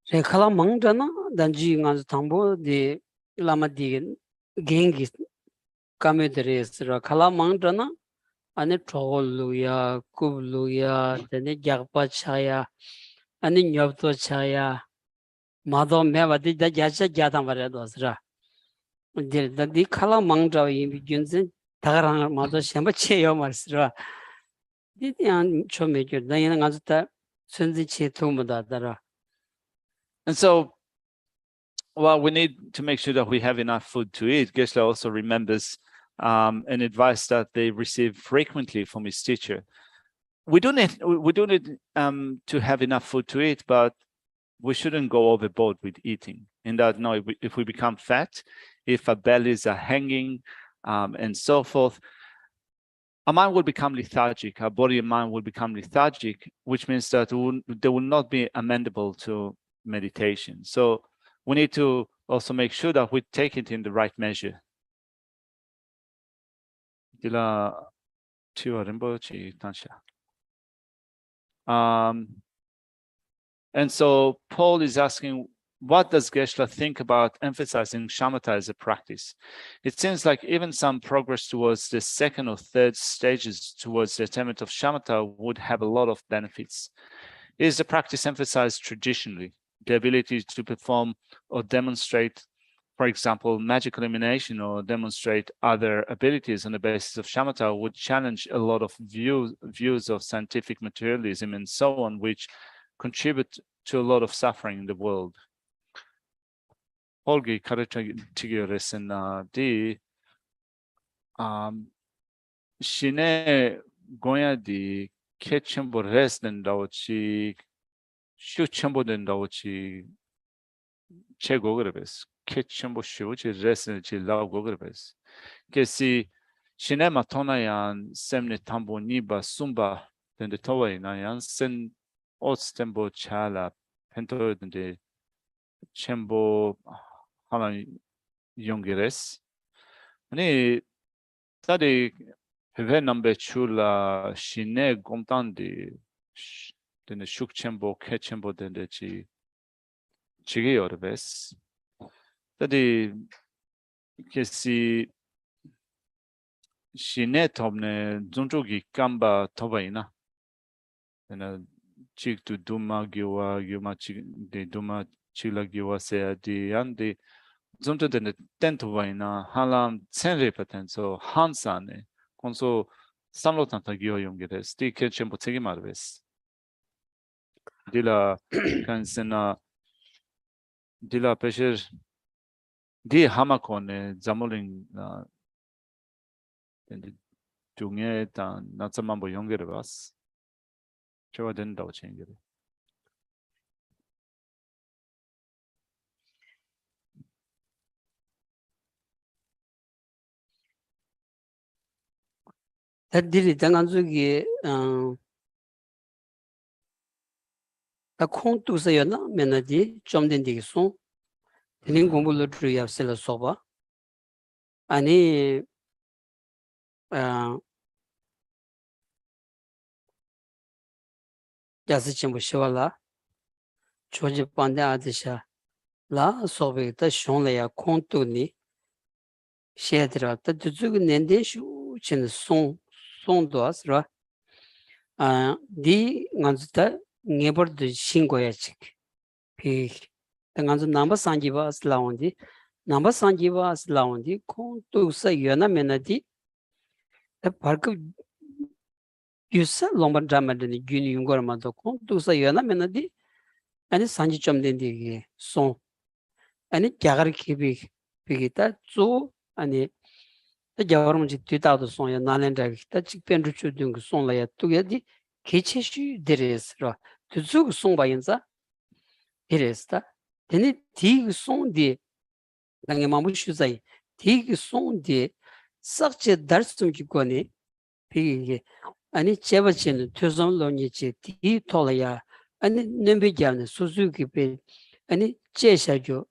제칼라 망잖아 단지가 당보 디 라마디 갱기 까메드레스라 칼라 망잖아 아니 troll루야 굽루야 데네 작바차야 아니 녀브토차야 마도 메바디 다자자 자단 바레도스라 디 칼라 망자 이 준진 다가랑 마도 셴바 체요 말스라 디디안 초메죠 나이는 아주다 선지치 도무다다라. And so, well, we need to make sure that we have enough food to eat. Geshe also remembers an advice that they receive frequently from his teacher. We do need to have enough food to eat, but we shouldn't go overboard with eating. In that, no, if we become fat, if our bellies are hanging, and so forth, our mind will become lethargic. Our body and mind will become lethargic, which means that they will not be amenable to meditation. So we need to also make sure that we take it in the right measure. And so Paul is asking, what does Geshe think about emphasizing shamatha as a practice? It seems like even some progress towards the second or third stages towards the attainment of shamatha would have a lot of benefits. Is the practice emphasized traditionally? The ability to perform or demonstrate, for example, magic elimination, or demonstrate other abilities on the basis of shamatha would challenge a lot of views of scientific materialism and so on, which contribute to a lot of suffering in the world. 홀기 가르치기 레슨 신의 고야디 캐첨보 레스된다고치 슈첨보 된다고치 최고 그래베스 캐첨보 슈치 레스지 라고 그래베스 게시 신의 마토나얀 셈네 탐보니바 숨바 된데 토와이나얀 센 오스템보 차라 펜토든데 챔보 하나 용게레스 아니 따디 헤베 넘베 출라 신의 곰탄디 된데 슈크챔보 캐챔보 된데 지게 여르베스 따디 게시 신의 톱네 존족이 깜바 토바이나 ena chik tu duma giwa yuma chik de duma chila giwa se di andi zonto de tento vaina halam tsenre paten so hansane konso samlo tanta giwa yongere sti ke chempo tsegi marves dila kansena dila pesher di hamakone zamoling na 중에 단 나츠만 뭐 연결해 봤어. 제가 된다고 챙겨래. 다들이 당한족이 다 콩투서였나 맨나지 좀 된디기 송 되는 공부를 들으야셀 소바 아니 야스친 보시와라 조지 반대 아디샤 라 소베다 쇼레야 콩투니 셰드라다 두주그 낸데 슈친 송도스라 디 간즈다 네버드 신고야직 피 당간즈 넘버 산지바스 라운디 넘버 산지바스 라운디 콩투사 여나 메나디 다 바르크 유사 롱반 드라마드니 균이 용거마도 콩투사 여나 메나디 아니 산지 좀 된디기 송 아니 갸가르 키비 비기다 조 아니 자와르문지 뒤다도 송야 나렌다기다 직변을 주든 그 송라야 두게디 개체슈 데레스라 두주 송바인자 데레스다 데니 디 송디 당에 마무슈자이 디 송디 삭제 달스좀 기권이 비게 아니 제바치는 퇴선론이지 디 토라야 아니 넘비자는 수수기 비 아니 제샤교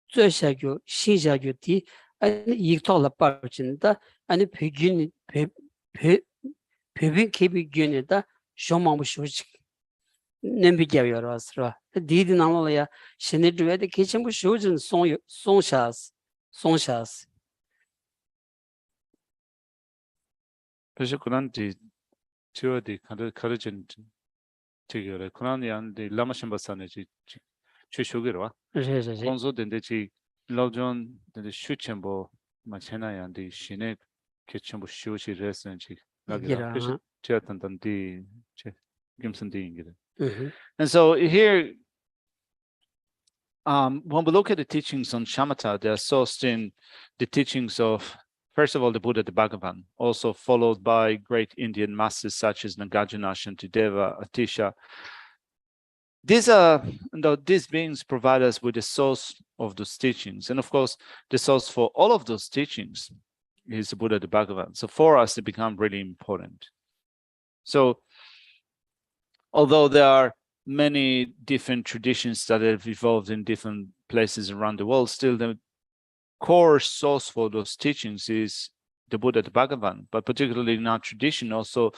제샤교 신샤교 디 아니 이토라 빠진다 아니 배균 배빈 개비 균에다 쇼마무쇼지 냄비자여라스라 디디 나올야 신의드웨데 개침부 쇼진 송샤스 그래서 그런지 지어디 가르친 되게 그런이 안데 라마심바산에지 최쇼게로 제제제 콘소 된데지 로존 된데 슈챔보 마체나야 안데 신의 개첨부 쇼시 레슨지 나기라 그래서 제한단디 제 김선디인기다. And so here when we look at the teachings on shamatha, they are sourced in the teachings of, first of all, the Buddha, the Bhagavan, also followed by great Indian masters such as Nagarjuna, Shantideva, Atisha. These beings provide us with the source of those teachings. And of course, the source for all of those teachings is the Buddha, the Bhagavan. So for us, they become really important. So although there are many different traditions that have evolved in different places around the world, still the core source for those teachings is the Buddha, the Bhagavan, but particularly in our tradition, also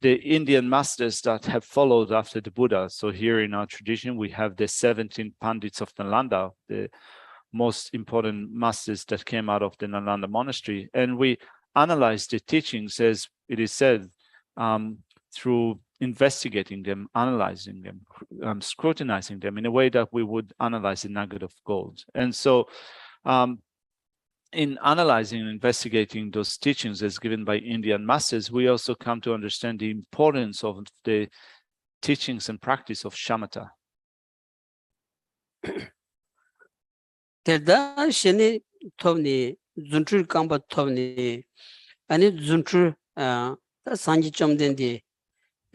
the Indian masters that have followed after the Buddha. So here in our tradition, we have the 17 Pandits of Nalanda, the most important masters that came out of the Nalanda monastery. And we analyze the teachings, as it is said, through investigating them, analyzing them, scrutinizing them in a way that we would analyze a nugget of gold. And so in analyzing and investigating those teachings as given by Indian masters, we also come to understand the importance of the teachings and practice of shamatha. 대다 신이 톱니 준출 강바 톱니 아니 준출 산지 좀 된디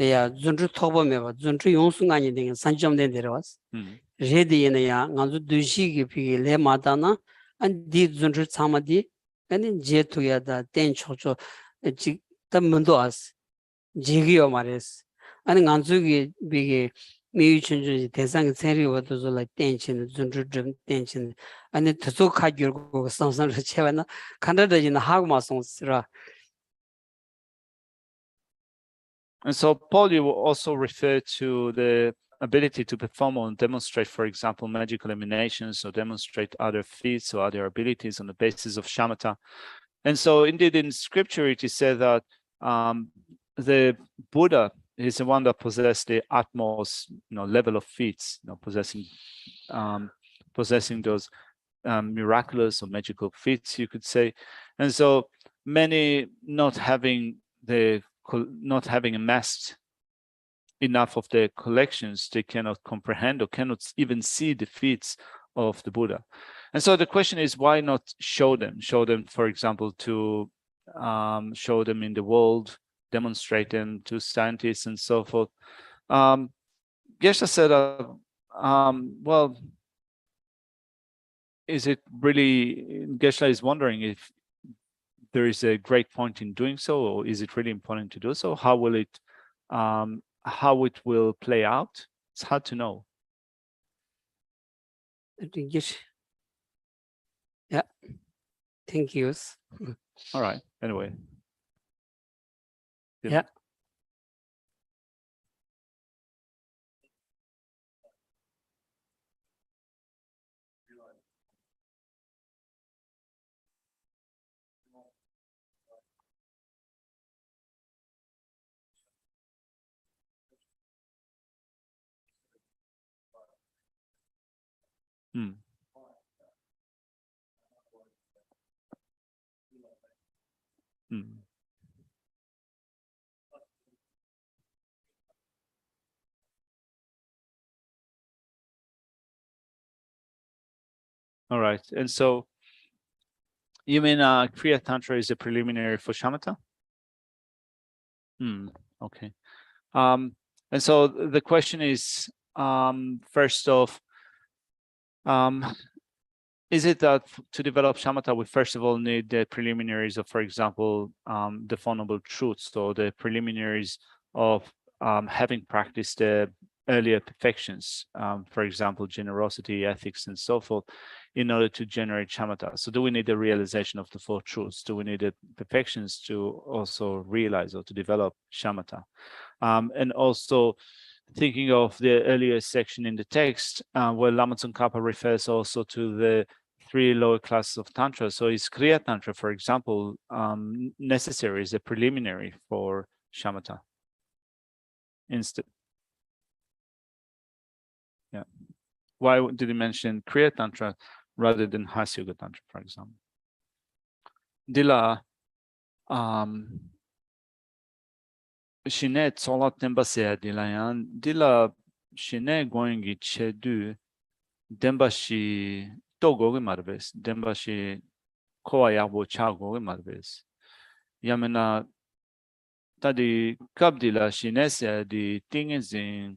야 준주 토범에봐 준주 용순간이 된 산지 좀 된 데려왔어 레디에야 간주 두시기 피 레마다나 안디 준주 참아디 아니 제투야다 땡초초 지 담문도 왔어 지기요 말했어 아니 간주기 비게 미유춘주 대상 세리워도 좀 땡친 준주 좀 땡친 아니 더소 가결고 상상을 채워나 간다더지는 하고 마송스라. And so, Paul, you will also refer to the ability to perform or demonstrate, for example, magical emanations or demonstrate other feats or other abilities on the basis of shamatha. And so, indeed, in scripture, it is said that the Buddha is the one that possessed the utmost, level of feats, possessing those miraculous or magical feats, you could say. And so, many not having amassed enough of their collections, they cannot comprehend or cannot even see the feats of the Buddha. And so the question is, why not show them? Show them, for example, to show them in the world, demonstrate them to scientists and so forth. Geshe said, well, is it really, Geshe is wondering if there is a great point in doing so, or is it really important to do so? How will it play out? It's hard to know. Yeah, thank you. All right, anyway. Yeah. All right, and so you mean Kriya Tantra is a preliminary for shamatha? Okay. And so the question is, first off, is it that to develop shamatha, we first of all need the preliminaries of, for example, the Four Noble Truths, or the preliminaries of having practiced the earlier perfections, for example, generosity, ethics, and so forth, in order to generate shamatha? So do we need the realization of the Four Truths? Do we need the perfections to also realize or to develop shamatha? And also, thinking of the earlier section in the text, where Lama Tsongkhapa refers also to the 3 lower classes of Tantra. So is Kriya Tantra, for example, necessary as a preliminary for shamatha? Instead, yeah. Why did he mention Kriya Tantra rather than Hasya Yoga Tantra, for example? Dila Shine Tsolat Tembasea Dilayan, Dila Shine Goingi Chedu Dembashi Togo Marves, Dembashi Koayabo Chago Marves. Yamena Tadi Kabdila Shinesia di Tingizin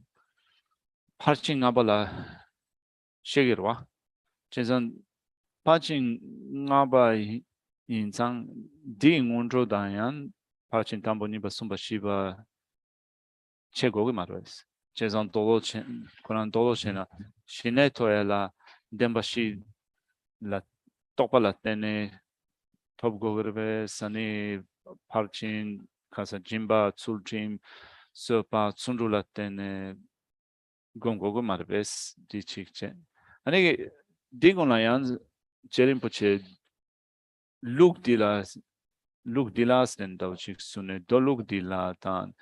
Parching Abala Shigirwa. Chezan Parching Naba in Sang Ding Undro Dayan, Parching Tamboniba Sumba Shiba Chegogi Marves. Chezan Dolo Koran Dolo Chena Shinetoela Dembashi La Topala Tene Top Gogurve Sani Parchin Kasa Jimba Tsultrim Sopa Tsundula Tene Gongogo Marves di Chikche. Ani Digonayan Jerimpoche Look Dilas and Dauchik Sune Doluk Dila Tan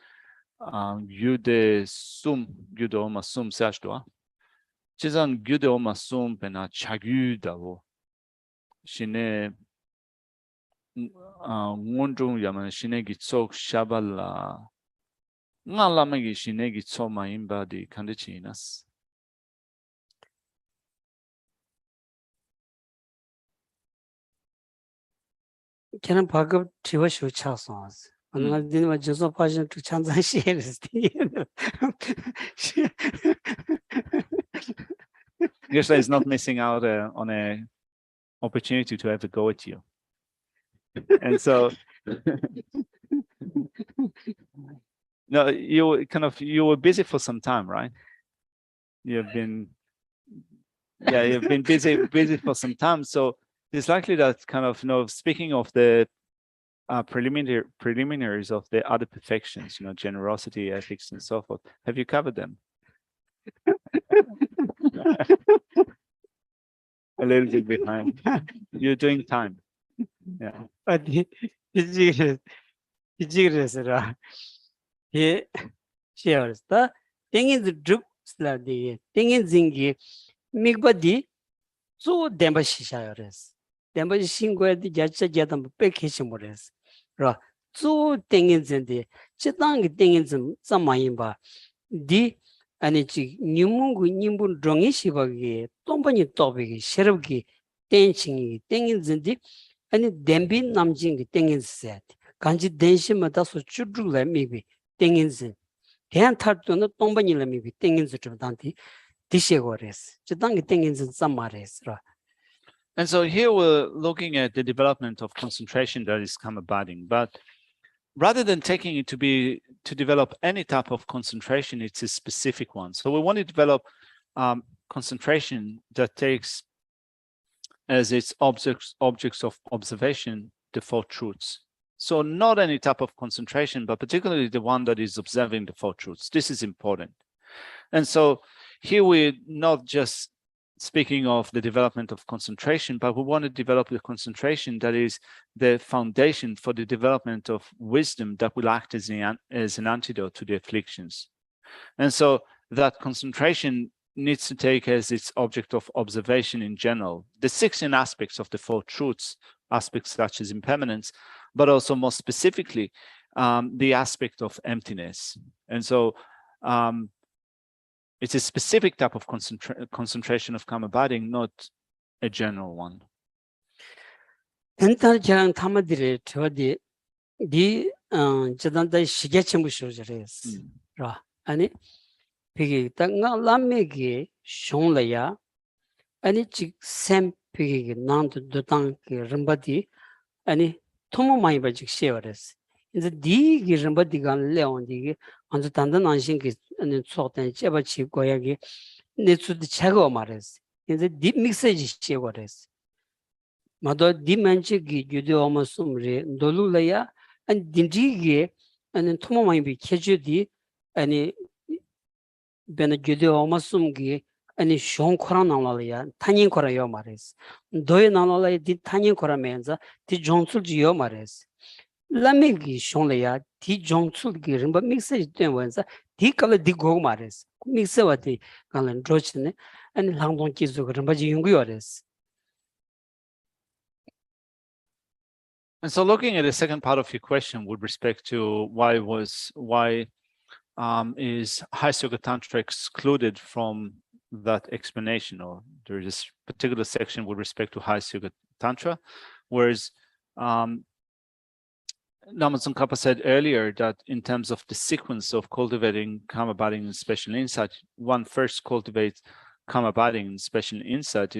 Yude Sum Gudoma Sum Sashdoa. Chizan Gudoma Sum Pena Chagu Davo Shine Wondrum Yaman Shinegi Tsok Shabala Nalamegi Shinegi Tsoma Imba di Kandichinas. Can Bhagav Tiva Shucha songs? 오늘 디마 저서 파션 또 찬장 시에스. Geshe is not missing out on a opportunity to have a go at you. And so, no, you were busy for some time, right? You've been busy for some time. So it's likely that speaking of the preliminaries of the other perfections, generosity, ethics, and so forth. Have you covered them? A little bit behind. You're doing time. Yeah. 이지그래서라. 예, 시어스다. 땡인즈 줍슬라디. 땡인징기 미그바디 조 뎀바시샤여레스. 뎀바시 신고에디 야차자담 백히시모레스. 라. 조 땡인즈인데 치당기 땡인즈 잠마인바. 디 아니지 뉴문구 님분 롱이 시바기 똥바니 또비기 셔럽기 땡칭이 땡인즈인데 아니 뎀비 남징기 땡인즈 간지 덴시마다 소추르래 미비 땡인즈 대한 탈도는 똥바니래 미비 땡인즈 좀 단티 디셰고레스 저당기 땡인즈 잠마레스라. And so here we're looking at the development of concentration that is kamabading, but rather than taking it to develop any type of concentration, it's a specific one. So we want to develop concentration that takes as its objects of observation the four truths. So not any type of concentration, but particularly the one that is observing the four truths. This is important. And so here we're not just speaking of the development of concentration, but we want to develop the concentration that is the foundation for the development of wisdom that will act as an antidote to the afflictions. And so that concentration needs to take as its object of observation in general the 16 aspects of the four truths, aspects such as impermanence, but also more specifically the aspect of emptiness. And so it's a specific type of concentration of kamabading, not a general one. 엔탈장 타마디레 저디 디 저단다 시게침부쇼저레스. 라. 아니 비기 땅가 람메기 숑라야 아니 직샘 비기 난도 도땅기 름바디 아니 토모 많이 바직 시어레스. 이제 디기 름바디가 레온디기 안저 단단 안신기 아니 초단 제바치 고야기 네츠디 차고 말레스. 이제 디 믹스지 시어레스. 마도 디만치기 유도오마숨리 돌루라야 안 딘디기 아니 토모 많이 비 케주디 아니 베나 유도오마숨기 아니 숑코란 나올라야 타닌 코라요 말레스. 도에 나올라야 디 타닌 코라면서 디 존출지요 말레스. 라메기 숑라야 디 존출기 림바 믹스지 되면서 디 칼레 디 고 말레스. 믹스와디 칼렌 드로치네 아니 랑동 기수 그런바지 용구요레스. And so looking at the second part of your question with respect to why is High Yoga Tantra excluded from that explanation, or there is this particular section with respect to High Yoga Tantra, whereas Lama Tsongkhapa said earlier that in terms of the sequence of cultivating kamabading and special insight, one first cultivates kamabading and special insight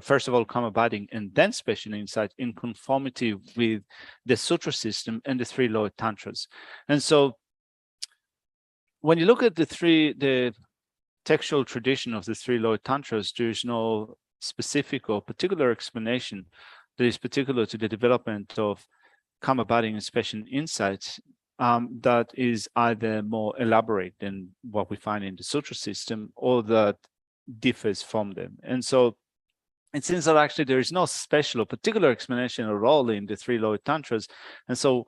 first of all, kamabading and then special insight in conformity with the sutra system and the three lower tantras. And so when you look at the textual tradition of the three lower tantras, there is no specific or particular explanation that is particular to the development of kamabading and special insight that is either more elaborate than what we find in the sutra system or that differs from them. And so it seems that actually there is no special or particular explanation at all in the three lower tantras. And so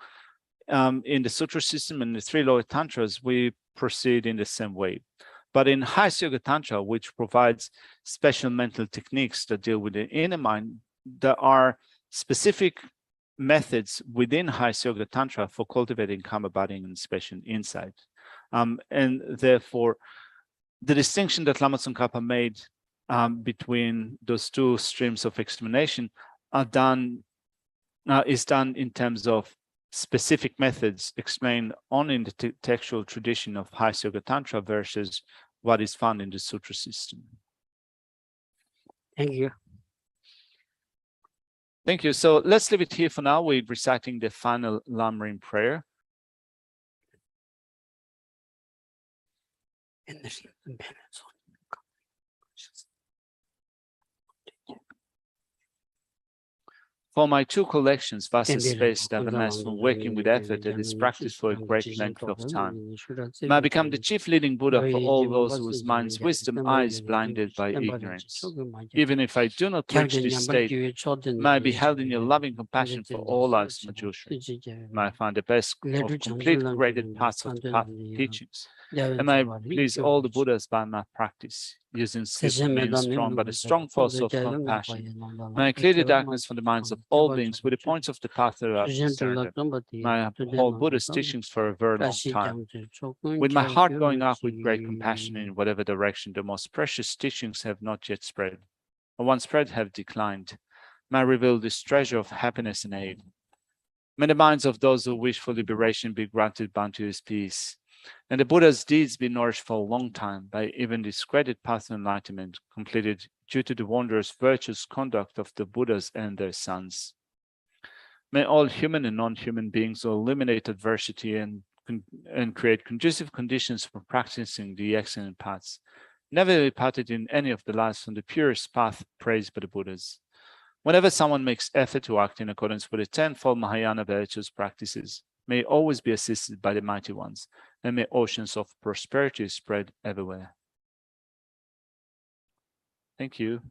in the sutra system and the three lower tantras, we proceed in the same way. But in High Yoga Tantra, which provides special mental techniques that deal with the inner mind, there are specific methods within High Yoga Tantra for cultivating kamabading and special insight. And therefore, the distinction that Lama Tsongkhapa made between those two streams of explanation is done in terms of specific methods explained only in the textual tradition of Hatha Yoga Tantra versus what is found in the sutra system. Thank you. Thank you. So let's leave it here for now. We're reciting the final Lamrim prayer. For my two collections, vast space that amassed from working with effort and is practiced for a great length of time, may I become the chief leading Buddha for all those whose minds' wisdom eyes blinded by ignorance. Even if I do not reach this state, may I be held in your loving compassion for all lives, Majushri. May I find the best of complete graded paths of the path of teachings. And may I please all the Buddhas by my practice, using skillful means strong by the strong force of compassion. May I clear the darkness from the minds of all beings with the points of the path that are discerned. May I uphold Buddha's teachings for a very long time. With my heart going up with great compassion in whatever direction the most precious teachings have not yet spread, or once spread have declined, may I reveal this treasure of happiness and aid. May the minds of those who wish for liberation be granted bounteous peace, and the Buddha's deeds be nourished for a long time by even this graded path of enlightenment completed due to the wondrous virtuous conduct of the Buddhas and their sons. May all human and non-human beings eliminate adversity and create conducive conditions for practicing the excellent paths, never departed in any of the lives from the purest path praised by the Buddhas. Whenever someone makes effort to act in accordance with the tenfold Mahayana virtuous practices, may always be assisted by the mighty ones, and may oceans of prosperity spread everywhere. Thank you.